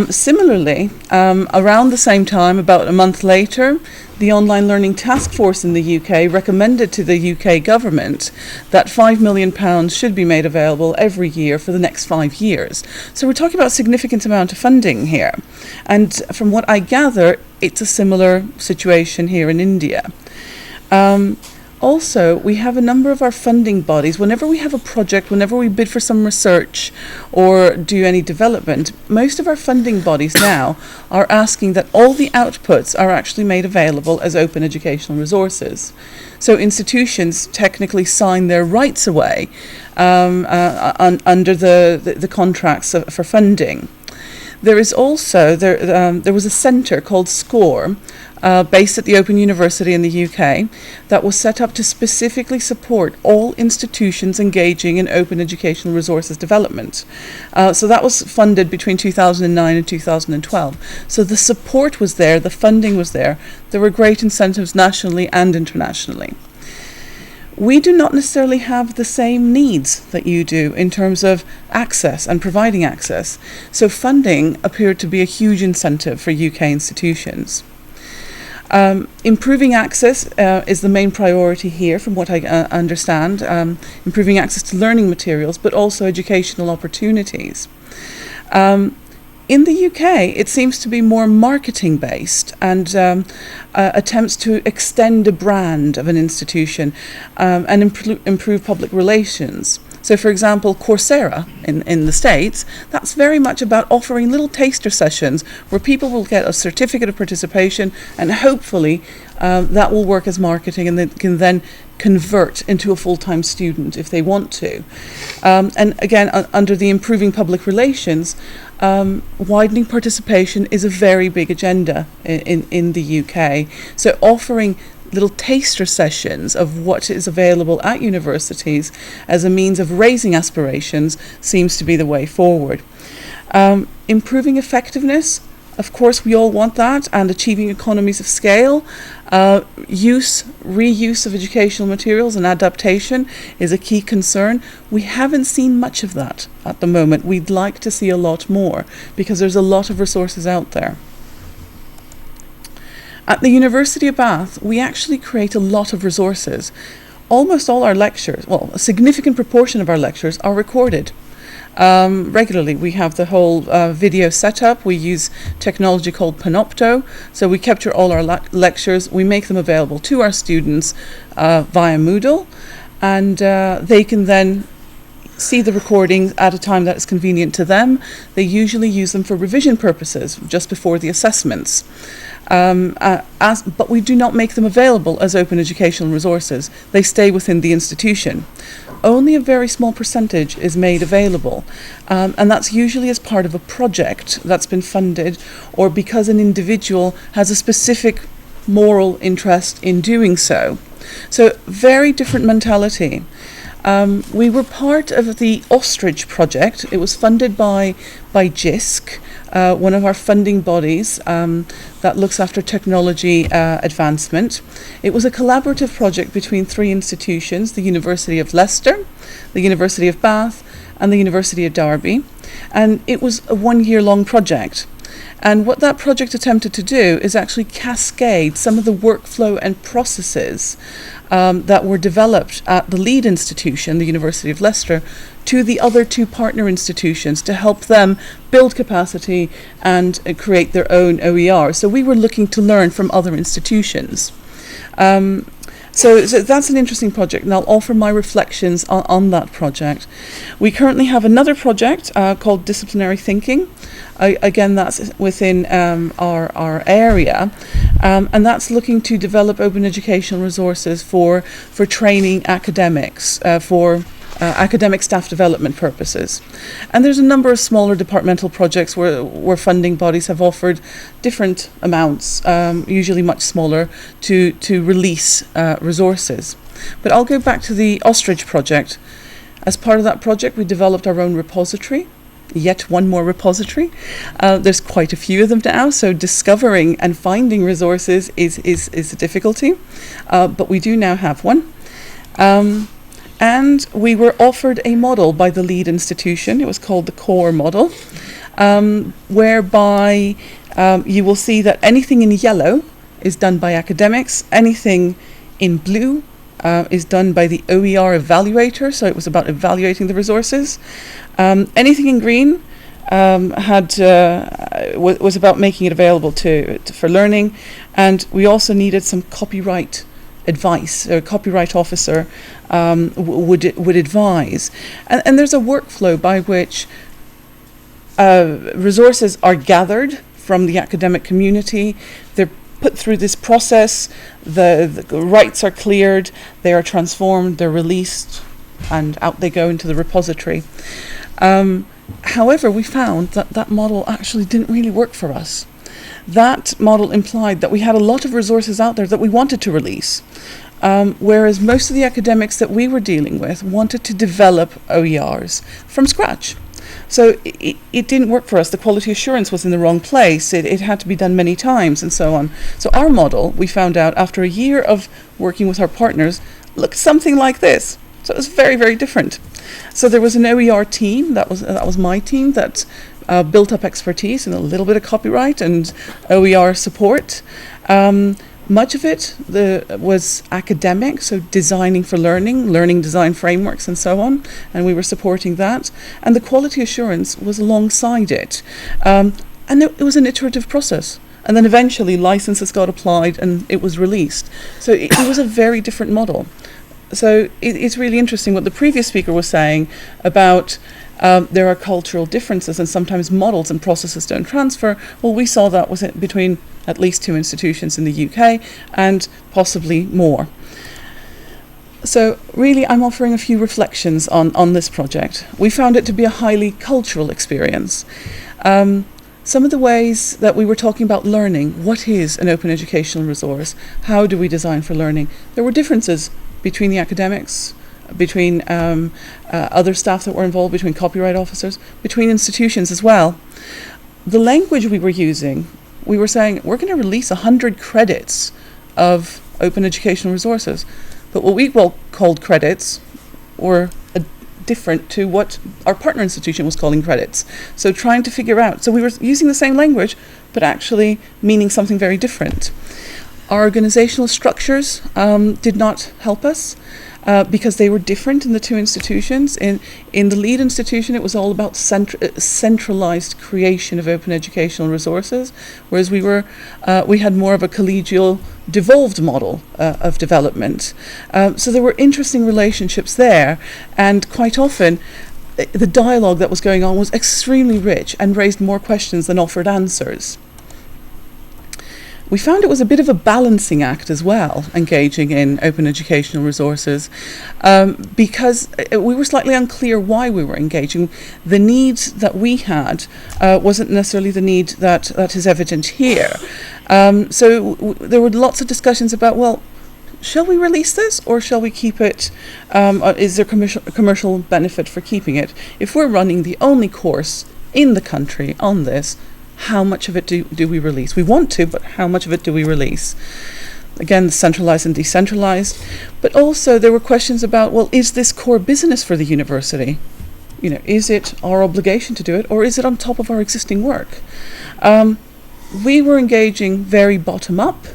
Similarly, around the same time, about a month later, the Online Learning Task Force in the UK recommended to the UK government that £5 million should be made available every year for the next 5 years. So we're talking about a significant amount of funding here. And from what I gather, it's a similar situation here in India. Also, we have a number of our funding bodies. Whenever we have a project, whenever we bid for some research or do any development, most of our funding bodies now are asking that all the outputs are actually made available as open educational resources. So institutions technically sign their rights away under the contracts for funding. There is also, there was a centre called SCORE, based at the Open University in the UK, that was set up to specifically support all institutions engaging in open educational resources development. So that was funded between 2009 and 2012. So the support was there, the funding was there. There were great incentives nationally and internationally. We do not necessarily have the same needs that you do in terms of access and providing access. So funding appeared to be a huge incentive for UK institutions. Improving access is the main priority here, from what I understand. Improving access to learning materials, but also educational opportunities. In the UK, it seems to be more marketing based and attempts to extend a brand of an institution and improve public relations. So, for example, Coursera in the States, that's very much about offering little taster sessions where people will get a certificate of participation, and hopefully that will work as marketing, and they can then convert into a full-time student if they want to. And again, under the improving public relations, widening participation is a very big agenda in the UK. So offering little taster sessions of what is available at universities as a means of raising aspirations seems to be the way forward. Improving effectiveness, of course we all want that, and achieving economies of scale. Reuse of educational materials and adaptation is a key concern. We haven't seen much of that at the moment. We'd like to see a lot more because there's a lot of resources out there. At the University of Bath, we actually create a lot of resources. Almost all our lectures, well, a significant proportion of our lectures are recorded regularly. We have the whole video setup. We use technology called Panopto. So we capture all our lectures. We make them available to our students via Moodle. And they can then see the recordings at a time that is convenient to them. They usually use them for revision purposes just before the assessments. But we do not make them available as open educational resources. They stay within the institution. Only a very small percentage is made available, and that's usually as part of a project that's been funded or because an individual has a specific moral interest in doing so. So very different mentality. We were part of the Ostrich project. It was funded by JISC, one of our funding bodies that looks after technology advancement. It was a collaborative project between 3 institutions, the University of Leicester, the University of Bath, and the University of Derby. And it was a 1-year-long project. And what that project attempted to do is actually cascade some of the workflow and processes that were developed at the lead institution, the University of Leicester, to the other 2 partner institutions to help them build capacity and create their own OER. So we were looking to learn from other institutions. So that's an interesting project, and I'll offer my reflections on that project. We currently have another project called Disciplinary Thinking. Again, that's within our area, and that's looking to develop open educational resources for training academics, for academic staff development purposes. And there's a number of smaller departmental projects where funding bodies have offered different amounts, usually much smaller, to release resources. But I'll go back to the Ostrich project. As part of that project, we developed our own repository. Yet one more repository. There's quite a few of them now, so discovering and finding resources is a difficulty, but we do now have one. And we were offered a model by the lead institution. It was called the CORE model, whereby you will see that anything in yellow is done by academics, anything in blue is done by the OER evaluator, so it was about evaluating the resources. Anything in green was about making it available for learning, and we also needed some copyright advice. A copyright officer would advise, and there's a workflow by which resources are gathered from the academic community. They're put through this process, the rights are cleared, they are transformed, they're released, and out they go into the repository. However, we found that model actually didn't really work for us. That model implied that we had a lot of resources out there that we wanted to release, whereas most of the academics that we were dealing with wanted to develop OERs from scratch. So it didn't work for us. The quality assurance was in the wrong place. It had to be done many times and so on. So our model, we found out after a year of working with our partners, looked something like this. So it was very, very different. So there was an OER team, that was my team, that built up expertise and a little bit of copyright and OER support. Much of it was academic, so designing for learning design frameworks and so on, and we were supporting that. And the quality assurance was alongside it. And it was an iterative process. And then eventually licenses got applied and it was released. So it was a very different model. So it's really interesting what the previous speaker was saying about there are cultural differences and sometimes models and processes don't transfer. Well, we saw that was between at least 2 institutions in the UK and possibly more. So really I'm offering a few reflections on this project. We found it to be a highly cultural experience. some of the ways that we were talking about learning, what is an open educational resource? How do we design for learning? There were differences between the academics, between other staff that were involved, between copyright officers, between institutions as well. The language we were using, we were saying, we're going to release 100 credits of open educational resources. But what we called credits were different to what our partner institution was calling credits. So trying to figure out, so we were using the same language, but actually meaning something very different. Our organizational structures did not help us because they were different in the two institutions. In the lead institution, it was all about centralized creation of open educational resources, whereas we had more of a collegial, devolved model of development. So there were interesting relationships there, and quite often the dialogue that was going on was extremely rich and raised more questions than offered answers. We found it was a bit of a balancing act as well, engaging in open educational resources, because we were slightly unclear why we were engaging. The need that we had wasn't necessarily the need that is evident here. So there were lots of discussions about, well, shall we release this or shall we keep it? Is there commercial benefit for keeping it? If we're running the only course in the country on this, how much of it do we release? We want to, but how much of it do we release? Again, centralized and decentralized. But also there were questions about, well, is this core business for the university? You know, is it our obligation to do it, or is it on top of our existing work? We were engaging very bottom up,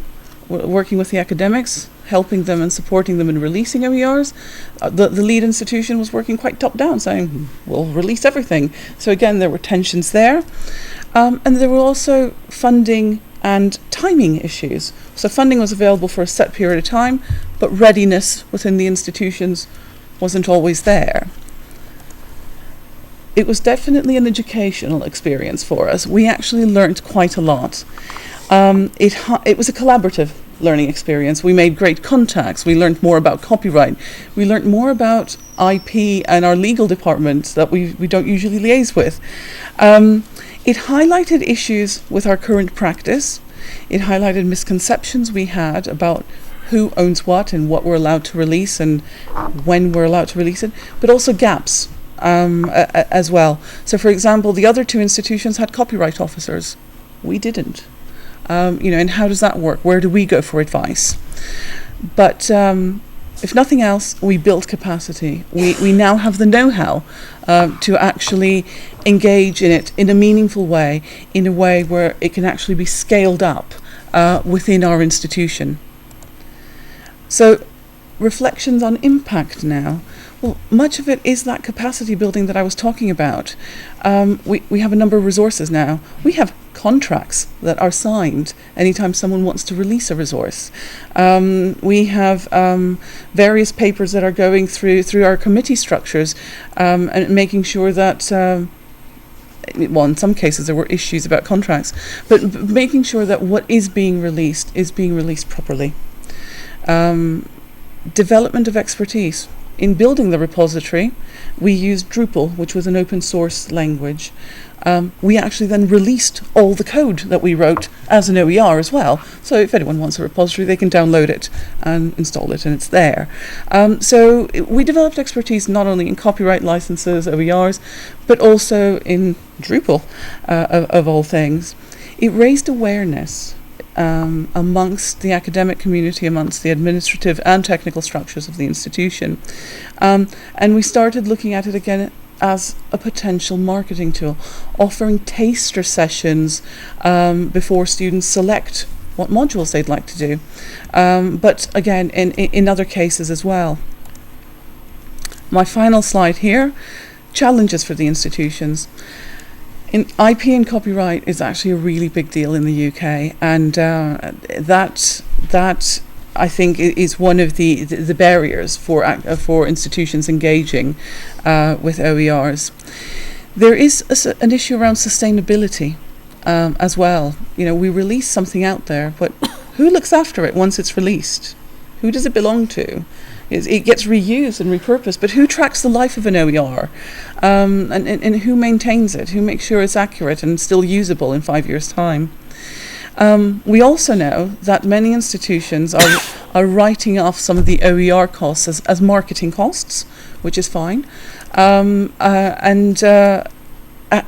working with the academics, helping them and supporting them in releasing OERs. The lead institution was working quite top down, saying, we'll release everything. So again, there were tensions there. And there were also funding and timing issues. So funding was available for a set period of time, but readiness within the institutions wasn't always there. It was definitely an educational experience for us. We actually learned quite a lot. It was a collaborative learning experience. We made great contacts. We learned more about copyright. We learned more about IP and our legal department that we don't usually liaise with. It highlighted issues with our current practice. It highlighted misconceptions we had about who owns what and what we're allowed to release and when we're allowed to release it, but also gaps as well. So, for example, the other two institutions had copyright officers. We didn't. And how does that work? Where do we go for advice? But if nothing else, we built capacity. We now have the know-how to actually engage in it in a meaningful way, in a way where it can actually be scaled up within our institution. So, reflections on impact now. Well, much of it is that capacity building that I was talking about. We have a number of resources now. We have contracts that are signed anytime someone wants to release a resource. We have various papers that are going through our committee structures and making sure that, well, in some cases there were issues about contracts, but making sure that what is being released properly. Development of expertise. In building the repository, we used Drupal, which was an open source language. We actually then released all the code that we wrote as an OER as well. So if anyone wants a repository, they can download it and install it, and it's there. So we developed expertise not only in copyright licenses, OERs, but also in Drupal, of all things. It raised awareness amongst the academic community, amongst the administrative and technical structures of the institution. And we started looking at it again as a potential marketing tool, offering taster sessions before students select what modules they'd like to do. But again, in other cases as well. My final slide here, challenges for the institutions. In IP and copyright is actually a really big deal in the UK, and that I think is one of the barriers for institutions engaging with OERs. There is an issue around sustainability as well. You know, we release something out there, but who looks after it once it's released? Who does it belong to? It gets reused and repurposed, but who tracks the life of an OER? And who maintains it? Who makes sure it's accurate and still usable in 5 years' time? We also know that many institutions are writing off some of the OER costs as marketing costs, which is fine.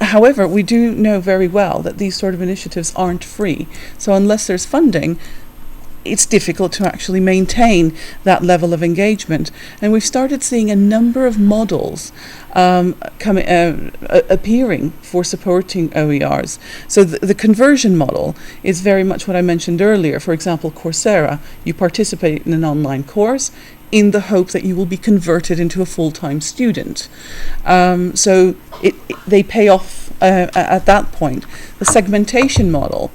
However, we do know very well that these sort of initiatives aren't free. So unless there's funding, it's difficult to actually maintain that level of engagement. And we've started seeing a number of models appearing for supporting OERs. So the conversion model is very much what I mentioned earlier. For example, Coursera, you participate in an online course in the hope that you will be converted into a full-time student. So they pay off at that point. The segmentation model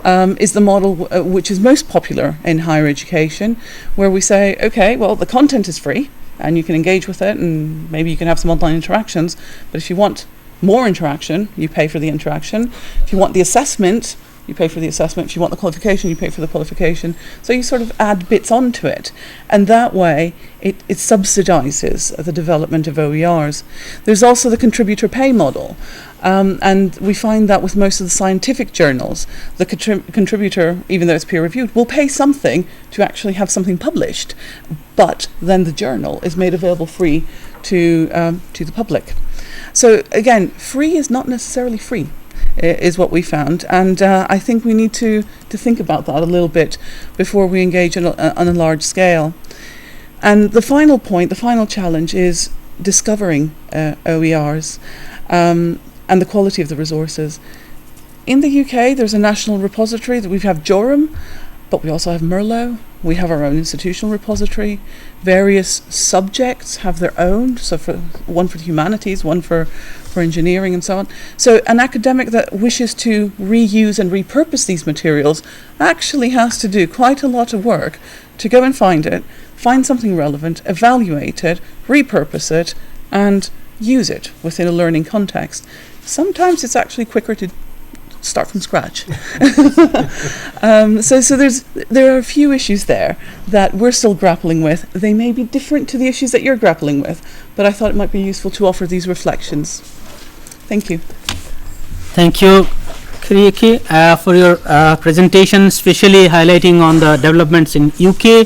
is the model which is most popular in higher education, where we say, okay, well, the content is free and you can engage with it and maybe you can have some online interactions, but if you want more interaction, you pay for the interaction. If you want the assessment, you pay for the assessment. If you want the qualification, you pay for the qualification. So you sort of add bits onto it. And that way, it subsidizes the development of OERs. There's also the contributor pay model. And we find that with most of the scientific journals, the contributor, even though it's peer-reviewed, will pay something to actually have something published. But then the journal is made available free to the public. So again, free is not necessarily free, is what we found, and I think we need to think about that a little bit before we engage on a large scale. And the final point, the final challenge is discovering OERs and the quality of the resources. In the UK, there's a national repository that we have Jorum, but we also have Merlot. We have our own institutional repository. Various subjects have their own, so one for the humanities, one for engineering and so on. So an academic that wishes to reuse and repurpose these materials actually has to do quite a lot of work to go and find it, find something relevant, evaluate it, repurpose it, and use it within a learning context. Sometimes it's actually quicker to start from scratch. So there are a few issues there that we're still grappling with. They may be different to the issues that you're grappling with, but I thought it might be useful to offer these reflections. Thank you. Thank you, Kyriaki, for your presentation, especially highlighting on the developments in UK,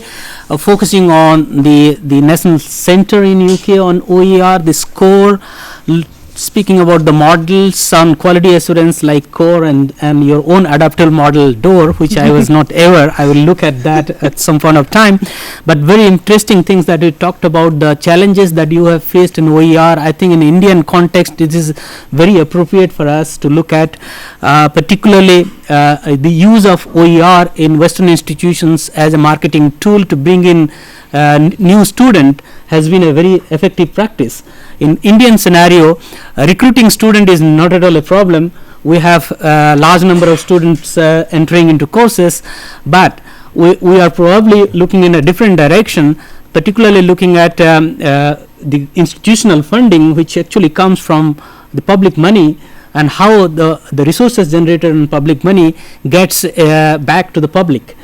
focusing on the National Centre in UK on OER, the score, speaking about the models on quality assurance like core and your own adaptable model door, which I was not ever. I will look at that at some point of time. But very interesting things that we talked about, the challenges that you have faced in OER. I think in Indian context it is very appropriate for us to look at particularly the use of OER in Western institutions as a marketing tool to bring in new student has been a very effective practice. In Indian scenario, recruiting student is not at all a problem. We have a large number of students entering into courses, but we are probably looking in a different direction, particularly looking at the institutional funding, which actually comes from the public money, and how the resources generated in public money gets back to the public.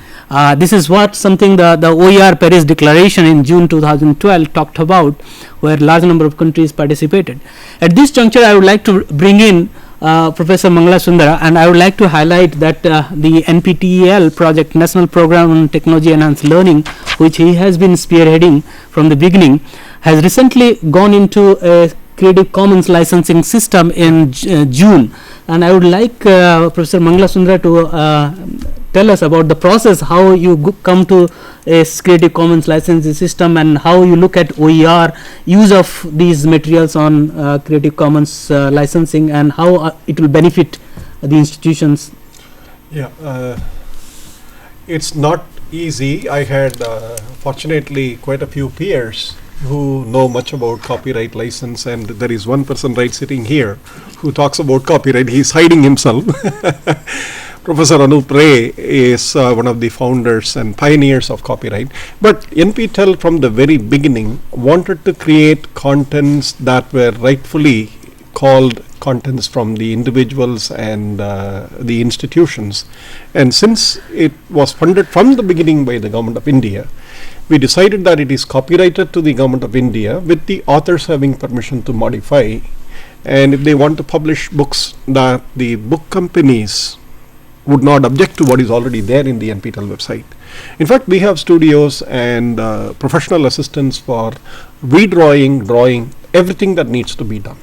This is what something the OER Paris Declaration in June 2012 talked about, where large number of countries participated. At this juncture, I would like to bring in Professor Mangala Sundara, and I would like to highlight that the NPTEL project, National Program on Technology Enhanced Learning, which he has been spearheading from the beginning, has recently gone into a Creative Commons licensing system in June, and I would like Professor Mangala Sundara to tell us about the process, how you come to a Creative Commons licensing system and how you look at OER, use of these materials on Creative Commons licensing, and how it will benefit the institutions. Yeah, it's not easy. I had fortunately quite a few peers who know much about copyright license, and there is one person right sitting here who talks about copyright. He's hiding himself. Professor Anup Ray is one of the founders and pioneers of copyright. But NPTEL from the very beginning wanted to create contents that were rightfully called contents from the individuals and the institutions. And since it was funded from the beginning by the Government of India, we decided that it is copyrighted to the Government of India with the authors having permission to modify, and if they want to publish books, that the book companies would not object to what is already there in the NPTEL website. In fact, we have studios and professional assistants for redrawing, drawing, everything that needs to be done.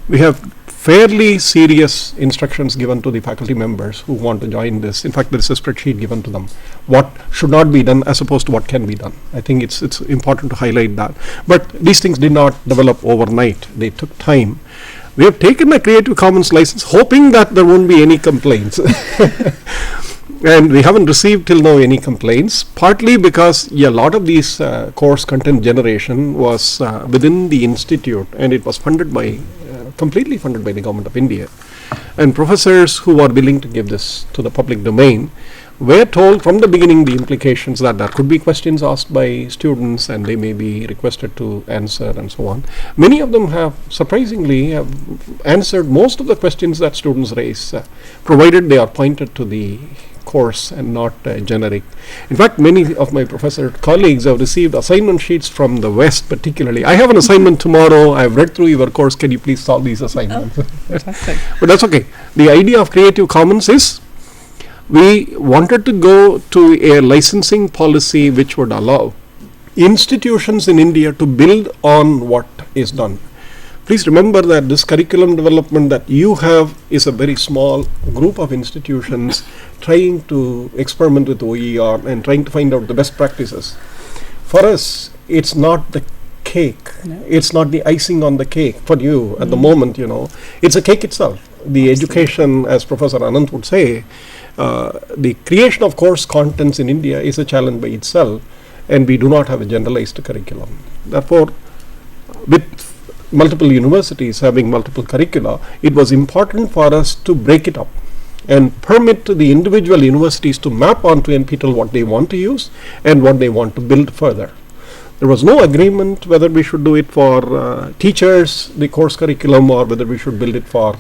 We have fairly serious instructions given to the faculty members who want to join this. In fact, there is a spreadsheet given to them, what should not be done as opposed to what can be done. I think it's important to highlight that. But these things did not develop overnight. They took time. We have taken a Creative Commons license hoping that there won't be any complaints. And we haven't received till now any complaints, partly because a lot of these course content generation was within the institute, and it was funded by completely funded by the Government of India. And professors who are willing to give this to the public domain were told from the beginning the implications that there could be questions asked by students and they may be requested to answer and so on. Many of them have surprisingly answered most of the questions that students raise, provided they are pointed to the course and not generic. In fact, many of my professor colleagues have received assignment sheets from the West particularly. I have an assignment tomorrow, I have read through your course, can you please solve these assignments? Fantastic. But that's okay. The idea of Creative Commons is we wanted to go to a licensing policy which would allow institutions in India to build on what is done. Please remember that this curriculum development that you have is a very small group of institutions trying to experiment with OER and trying to find out the best practices. For us, it's not the cake. No. It's not the icing on the cake for you at the moment, It's a cake itself. The education, as Professor Anant would say, the creation of course contents in India is a challenge by itself, and we do not have a generalized curriculum. Therefore, with multiple universities having multiple curricula, it was important for us to break it up and permit to the individual universities to map onto NPTEL what they want to use and what they want to build further. There was no agreement whether we should do it for teachers, the course curriculum, or whether we should build it for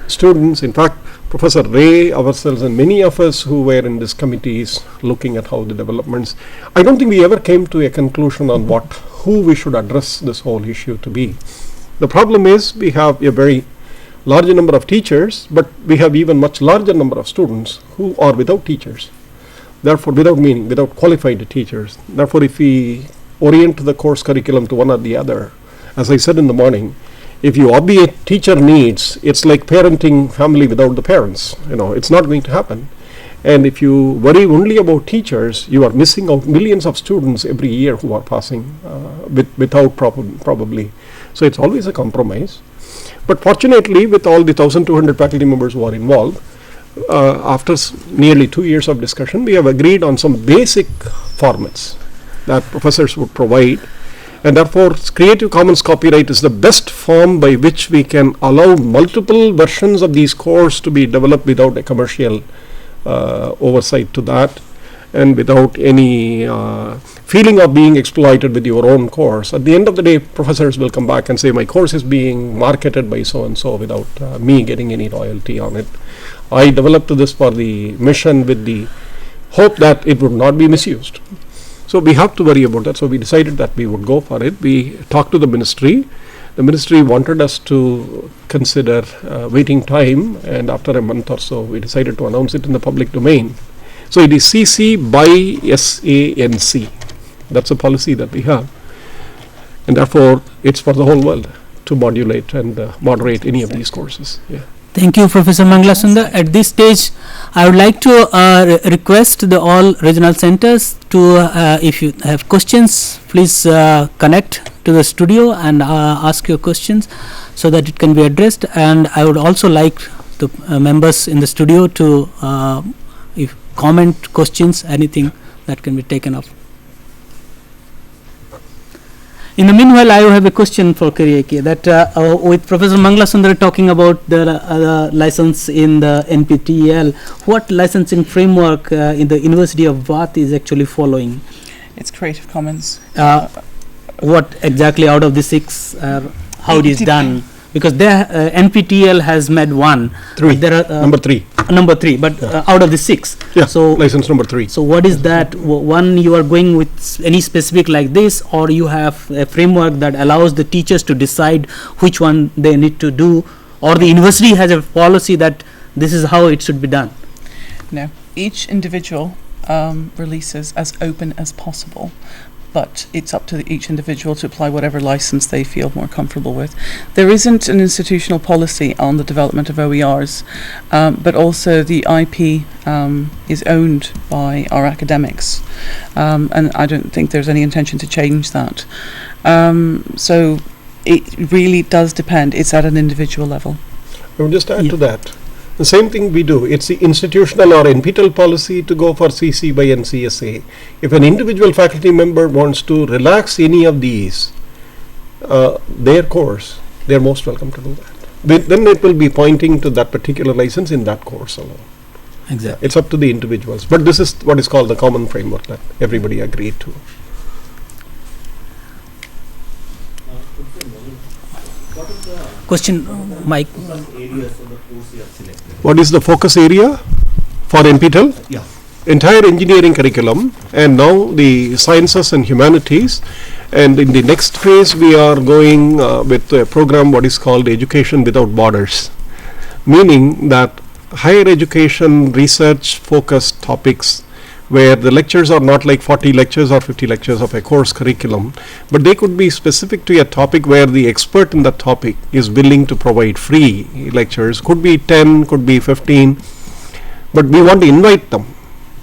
students. In fact, Professor Ray, ourselves, and many of us who were in these committees looking at how the developments, I don't think we ever came to a conclusion on who we should address this whole issue to be. The problem is we have a very large number of teachers, but we have even much larger number of students who are without teachers. Therefore, without qualified teachers. Therefore, if we orient the course curriculum to one or the other, as I said in the morning, if you obviate teacher needs, it's like parenting family without the parents. It's not going to happen. And if you worry only about teachers, you are missing out millions of students every year who are passing without probably. So it's always a compromise. But fortunately, with all the 1,200 faculty members who are involved, after nearly 2 years of discussion, we have agreed on some basic formats that professors would provide. And therefore, Creative Commons copyright is the best form by which we can allow multiple versions of these courses to be developed without a commercial oversight to that, and without any feeling of being exploited with your own course. At the end of the day, professors will come back and say, my course is being marketed by so-and-so without me getting any royalty on it. I developed this for the mission with the hope that it would not be misused. So we have to worry about that. So we decided that we would go for it. We talked to the ministry. The ministry wanted us to consider waiting time, and after a month or so, we decided to announce it in the public domain. So it is CC by SANC. That's a policy that we have. And therefore, it's for the whole world to modulate and moderate any of these courses. Yeah. Thank you, Professor Manglasundar. At this stage, I would like to request the all regional centers to, if you have questions, please connect to the studio and ask your questions so that it can be addressed. And I would also like the members in the studio to if comment, questions, anything that can be taken up. In the meanwhile, I have a question for Kariaki, that with Professor Manglasundar talking about the license in the NPTEL, what licensing framework in the University of Bath is actually following? It's Creative Commons. What exactly out of the 6, how it is done? Because there NPTEL has made 1. There are number 3. Number 3, but out of the 6. Yeah, So license number 3. So what is that? One, you are going with any specific like this, or you have a framework that allows the teachers to decide which one they need to do, or the university has a policy that this is how it should be done? No, each individual releases as open as possible, but it's up to each individual to apply whatever license they feel more comfortable with. There isn't an institutional policy on the development of OERs, but also the IP is owned by our academics, and I don't think there's any intention to change that. So it really does depend. It's at an individual level. I would just add to that. The same thing we do. It's the institutional or NPTEL policy to go for CC by NCSA. If an individual faculty member wants to relax any of these, their course, they are most welcome to do that. Then it will be pointing to that particular license in that course alone. Exactly. It's up to the individuals. But this is what is called the common framework that everybody agreed to. Question, Mike. What is the focus area for NPTEL? Yeah. Entire engineering curriculum, and now the sciences and humanities. And in the next phase, we are going with a program what is called Education Without Borders, meaning that higher education research focused topics where the lectures are not like 40 lectures or 50 lectures of a course curriculum, but they could be specific to a topic where the expert in that topic is willing to provide free lectures. Could be 10, could be 15, but we want to invite them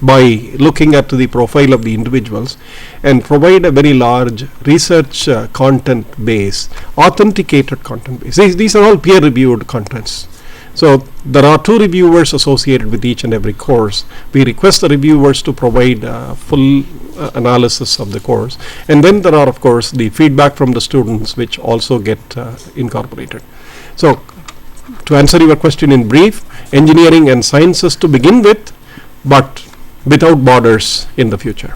by looking at the profile of the individuals and provide a very large research content base, authenticated content base. These are all peer reviewed contents. So there are 2 reviewers associated with each and every course. We request the reviewers to provide full analysis of the course, and then there are of course the feedback from the students which also get incorporated. So to answer your question in brief, engineering and sciences to begin with, but without borders in the future.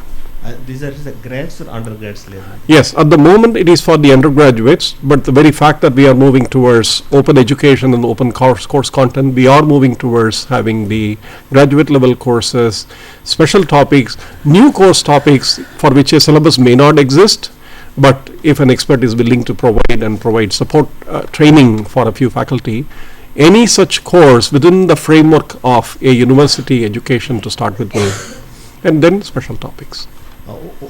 These are the grads or undergrads level? Yes, at the moment it is for the undergraduates, but the very fact that we are moving towards open education and open course content, we are moving towards having the graduate level courses, special topics, new course topics for which a syllabus may not exist, but if an expert is willing to provide support training for a few faculty, any such course within the framework of a university education to start with, and then special topics.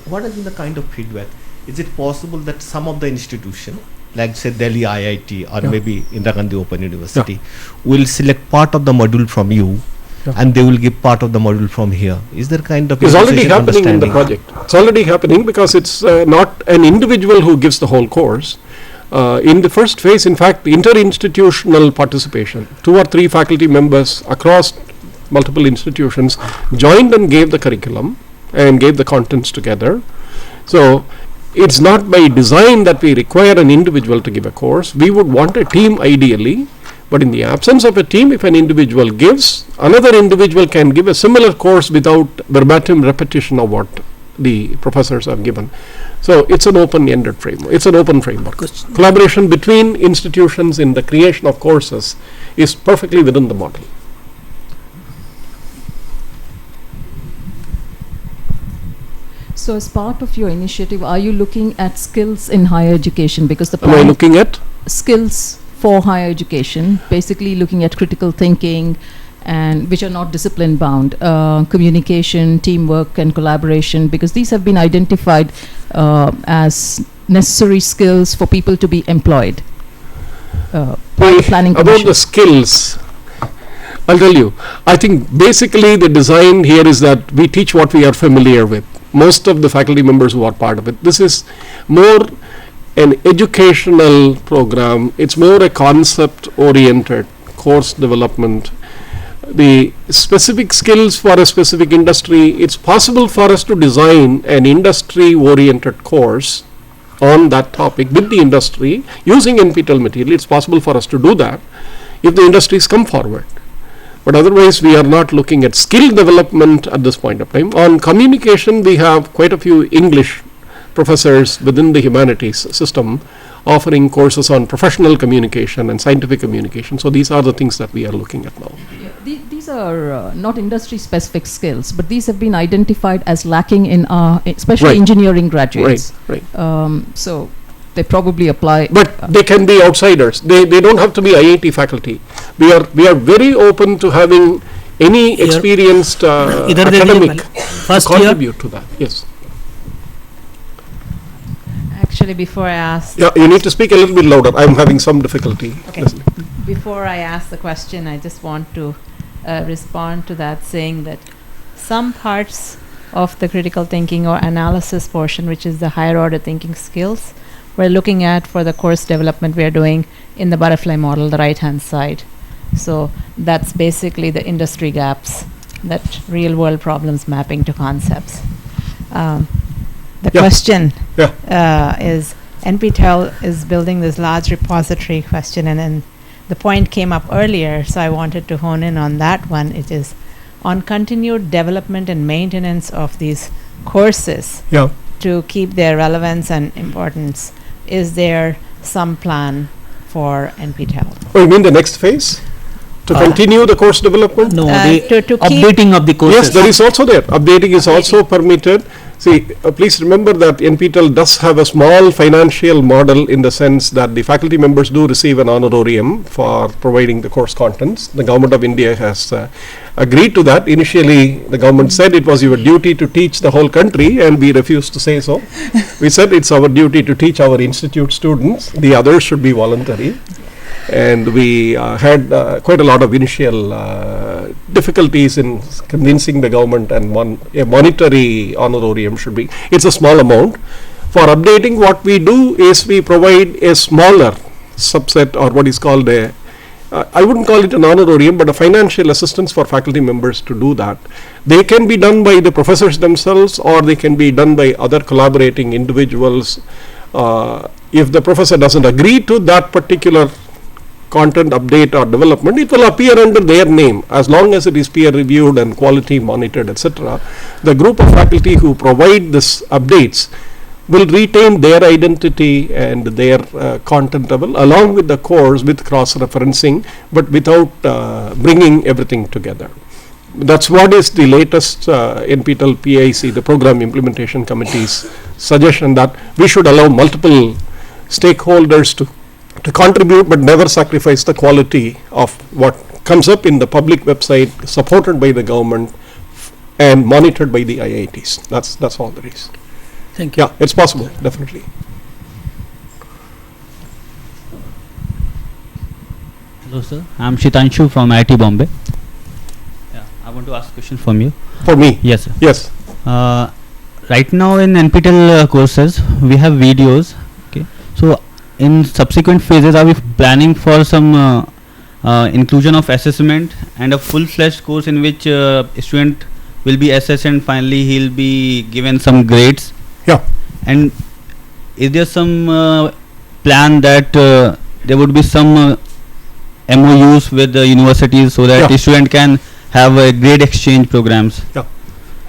What has been the kind of feedback? Is it possible that some of the institution, like say Delhi IIT or maybe Indira Gandhi Open University, will select part of the module from you, and they will give part of the module from here? Is there kind of... It's already happening in the project. It's already happening because it's not an individual who gives the whole course. In the first phase, in fact, interinstitutional participation, 2 or 3 faculty members across multiple institutions joined and gave the curriculum and gave the contents together. So it's not by design that we require an individual to give a course. We would want a team ideally, but in the absence of a team, if an individual gives, another individual can give a similar course without verbatim repetition of what the professors have given. So it's an open-ended framework. It's an open framework. Collaboration between institutions in the creation of courses is perfectly within the model. So as part of your initiative, are you looking at skills in higher education? Because the Am I looking at? Skills for higher education, basically looking at critical thinking, and which are not discipline bound, communication, teamwork and collaboration, because these have been identified as necessary skills for people to be employed. By the planning about commission. the skills, I'll tell you, I think basically the design here is that we teach what we are familiar with. Most of the faculty members who are part of it. This is more an educational program. It's more a concept oriented course development. The specific skills for a specific industry, it's possible for us to design an industry oriented course on that topic with the industry using NPTEL material. It's possible for us to do that if the industries come forward. But otherwise, we are not looking at skill development at this point of time. On communication, we have quite a few English professors within the humanities system. offering courses on professional communication and scientific communication. So these are the things that we are looking at now. These are not industry-specific skills, but these have been identified as lacking in especially engineering graduates. Right. So they probably apply. But they can be outsiders. They don't have to be IIT faculty. We are very open to having any experienced academic contribute to that. Yes. Actually, before I ask... Yeah, you need to speak a little bit louder. I'm having some difficulty. Okay. Before I ask the question, I just want to respond to that, saying that some parts of the critical thinking or analysis portion, which is the higher order thinking skills, we're looking at for the course development we are doing in the butterfly model, the right-hand side. So that's basically the industry gaps, that real-world problems mapping to concepts. The question is, NPTEL is building this large repository question, and then the point came up earlier, so I wanted to hone in on that one. It is on continued development and maintenance of these courses to keep their relevance and importance. Is there some plan for NPTEL? Oh, you mean the next phase? To continue the course development? No, the updating of the courses. Yes, there is also there. Updating is also permitted. See, please remember that NPTEL does have a small financial model in the sense that the faculty members do receive an honorarium for providing the course contents. The government of India has agreed to that. Initially, the government said it was your duty to teach the whole country, and we refused to say so. We said it's our duty to teach our institute students. The others should be voluntary. And we had quite a lot of initial difficulties in convincing the government, and a monetary honorarium should be. It's a small amount. For updating, what we do is we provide a smaller subset, or what is called I wouldn't call it an honorarium, but a financial assistance for faculty members to do that. They can be done by the professors themselves, or they can be done by other collaborating individuals. If the professor doesn't agree to that particular content update or development, it will appear under their name as long as it is peer reviewed and quality monitored, etc. The group of faculty who provide this updates will retain their identity and their content level along with the course, with cross-referencing, but without bringing everything together. That's what is the latest NPTEL PIC, the Program Implementation Committee's suggestion, that we should allow multiple stakeholders to contribute, but never sacrifice the quality of what comes up in the public website, supported by the government and monitored by the IITs. That's all there is. Thank you. Yeah, it's possible, definitely. Hello, sir. I'm Shitanshu from IIT Bombay. Yeah, I want to ask a question from you. For me? Yes, sir. Yes. Right now in NPTEL courses, we have videos. Okay. So in subsequent phases, are we planning for some inclusion of assessment and a full-fledged course in which a student will be assessed and finally he'll be given some grades? Yeah. And is there some plan that there would be some MOUs with the universities so that the student can have grade exchange programs?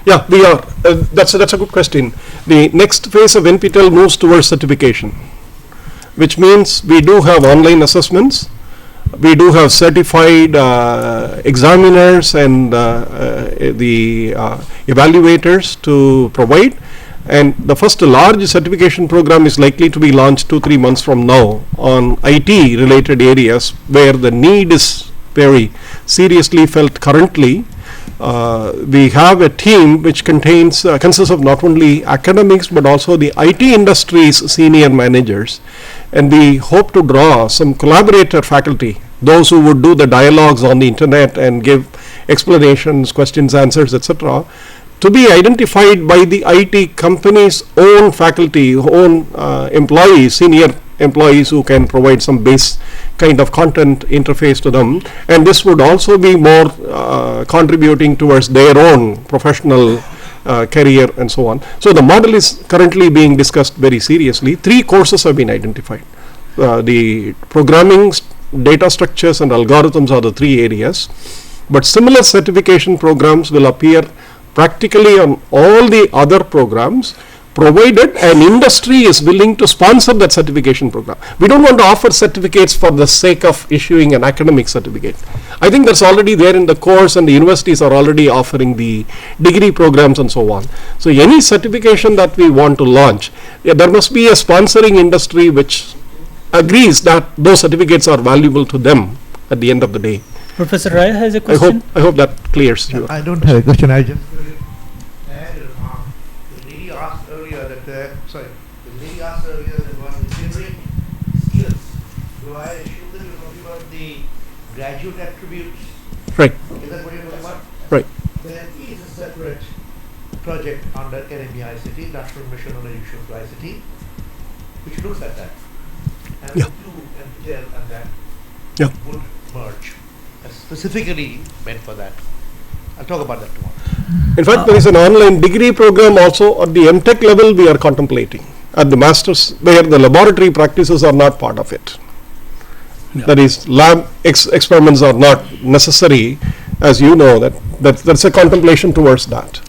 Yeah, we are. That's a good question. The next phase of NPTEL moves towards certification, which means we do have online assessments, we do have certified examiners and the evaluators to provide, and the first large certification program is likely to be launched 2-3 months from now on IT related areas where the need is very seriously felt currently. We have a team which consists of not only academics but also the IT industry's senior managers, and we hope to draw some collaborator faculty, those who would do the dialogues on the internet and give explanations, questions, answers, etc., to be identified by the IT company's own faculty, own employees, senior employees who can provide some base kind of content interface to them, and this would also be more contributing towards their own professional career and so on. So the model is currently being discussed very seriously. 3 courses have been identified. The programming, data structures and algorithms are the 3 areas, but similar certification programs will appear practically on all the other programs, provided an industry is willing to sponsor that certification program. We don't want to offer certificates for the sake of issuing an academic certificate. I think that's already there in the course, and the universities are already offering the degree programs and so on. So any certification that we want to launch, there must be a sponsoring industry which agrees that those certificates are valuable to them at the end of the day. Professor Rai has a question. I hope that clears you. I don't have a question. I just add a remark. The lady asked earlier that one generic skills. Do I assume that you're talking about the graduate attributes? Right. Is that what you're talking about? Right. There is a separate project under NME-ICT, National Mission on Education to ICT, which looks at that. And Yeah. the two, NPTEL and that, Yeah. would merge. That's specifically meant for that. I'll talk about that tomorrow. In fact, there is an online degree program also at the MTech level we are contemplating. At the masters, where the laboratory practices are not part of it. Yeah. That is, lab experiments are not necessary, as you know, that's a contemplation towards that.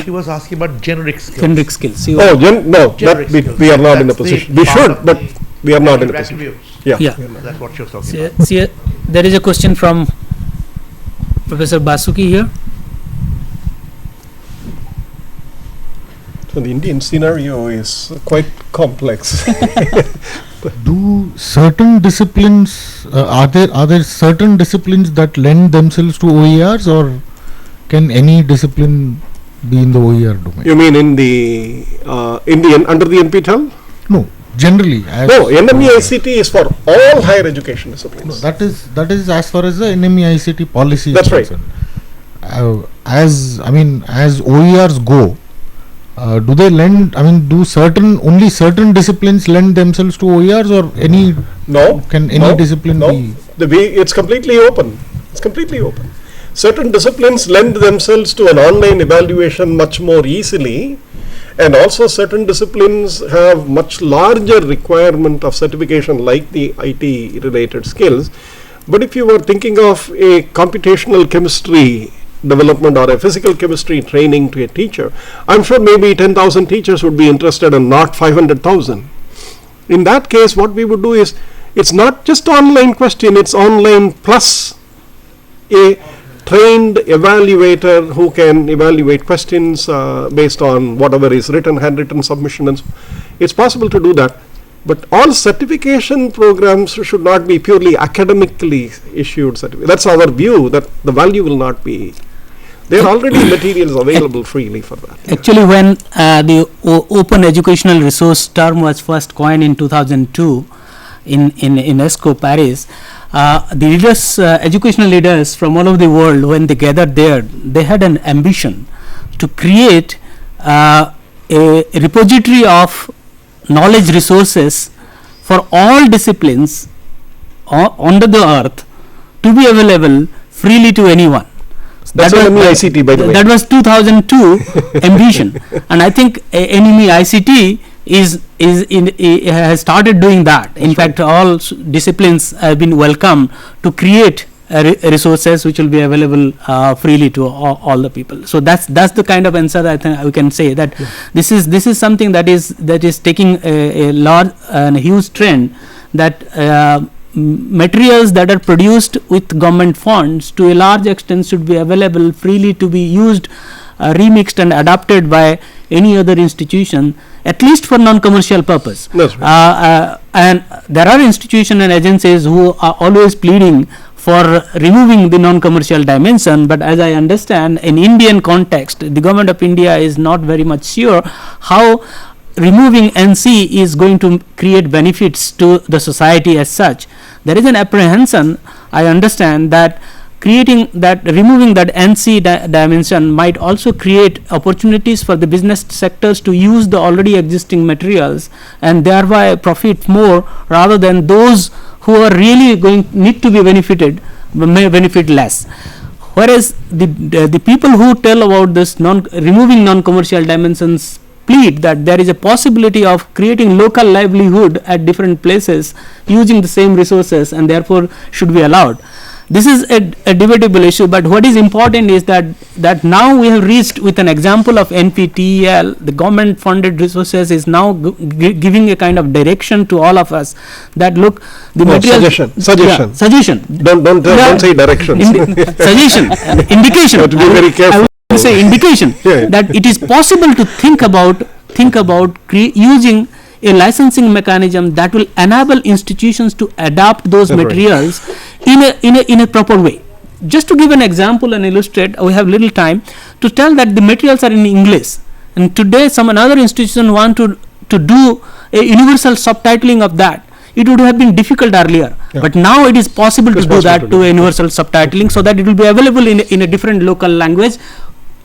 She was asking about generic skills. Generic skills. No, Generic skills. we are not in a That's the position. We part should, of but the we are not in a graduate position. attributes. Yeah. Yeah. That's what she was talking See, about. see, there is a question from Professor Basuki here. So the Indian scenario is quite complex. Do certain disciplines are there certain disciplines that lend themselves to OERs, or can any discipline be in the OER domain? You mean in the under the NPTEL? No, generally. No, NME-ICT is for all higher education disciplines. No, that is as far as the NME-ICT policy That's is right. concerned. As OERs go, do they lend? Do only certain disciplines lend themselves to OERs, or any? No. Can any discipline be? It's completely open. It's completely open. Certain disciplines lend themselves to an online evaluation much more easily, and also certain disciplines have much larger requirement of certification, like the IT related skills. But if you were thinking of a computational chemistry development or a physical chemistry training to a teacher, I'm sure maybe 10,000 teachers would be interested and not 500,000. In that case, what we would do is, it's not just online question, it's online plus a trained evaluator who can evaluate questions based on whatever is written, handwritten submission, and so. It's possible to do that. But all certification programs should not be purely academically issued certificates. That's our view, that the value will not be. There are already materials available freely for that. Actually, when the open educational resource term was first coined in 2002 in UNESCO Paris, the leaders, educational leaders from all over the world, when they gathered there, they had an ambition to create a repository of knowledge resources for all disciplines under the earth to be available freely to anyone. That's NME-ICT, by the way. That was 2002 ambition, and I think NME-ICT has started doing that. In fact, all disciplines have been welcome to create resources which will be available freely to all the people. So that's the kind of answer I think we can say, that this is something that is taking a large and huge trend, that materials that are produced with government funds to a large extent should be available freely to be used, remixed and adapted by any other institution, at least for non-commercial purpose. That's right. And there are institutions and agencies who are always pleading for removing the non-commercial dimension, but as I understand, in Indian context, the government of India is not very much sure how removing NC is going to create benefits to the society as such. There is an apprehension, I understand, that removing that NC dimension might also create opportunities for the business sectors to use the already existing materials and thereby profit more, rather than those who are really need to be benefited may benefit less. Whereas the people who tell about this removing non-commercial dimensions plead that there is a possibility of creating local livelihood at different places using the same resources, and therefore should be allowed. this is a debatable issue, but what is important is that now we have reached with an example of NPTEL, the government funded resources is now giving a kind of direction to all of us that look, the material suggestion. Don't say direction. Suggestion, indication. You have to be very careful. I would say indication that it is possible to think about using a licensing mechanism that will enable institutions to adapt those materials in a proper way. Just to give an example and illustrate, we have little time to tell that the materials are in English, and today another institution want to do a universal subtitling of that. It would have been difficult earlier, but now it is possible to do that to a universal subtitling, so that it will be available in a different local language.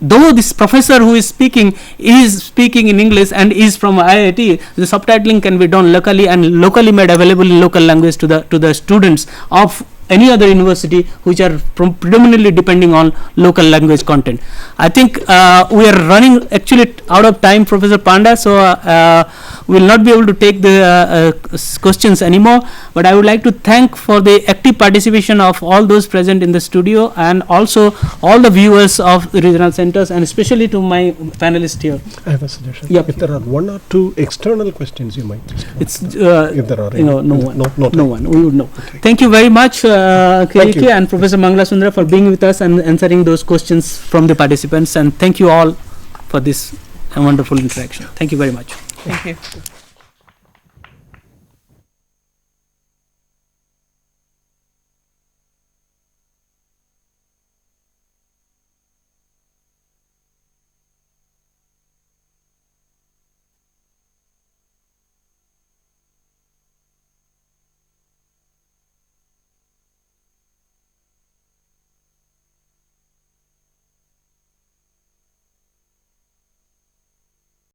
Though this professor who is speaking in English and is from IIT, the subtitling can be done locally and locally made available in local language to the students of any other university which are predominantly depending on local language content. I think we are running actually out of time, Professor Panda, so we will not be able to take the questions anymore, but I would like to thank for the active participation of all those present in the studio and also all the viewers of the regional centers, and especially to my panelists here. I have a suggestion. Yep. If there are one or two external questions, you might just it's if there are no one we would know. Okay. Thank you very much, Kiriki and Professor Mangala Sundara, for being with us and answering those questions from the participants, and thank you all for this wonderful interaction. Thank you very much. Thank you.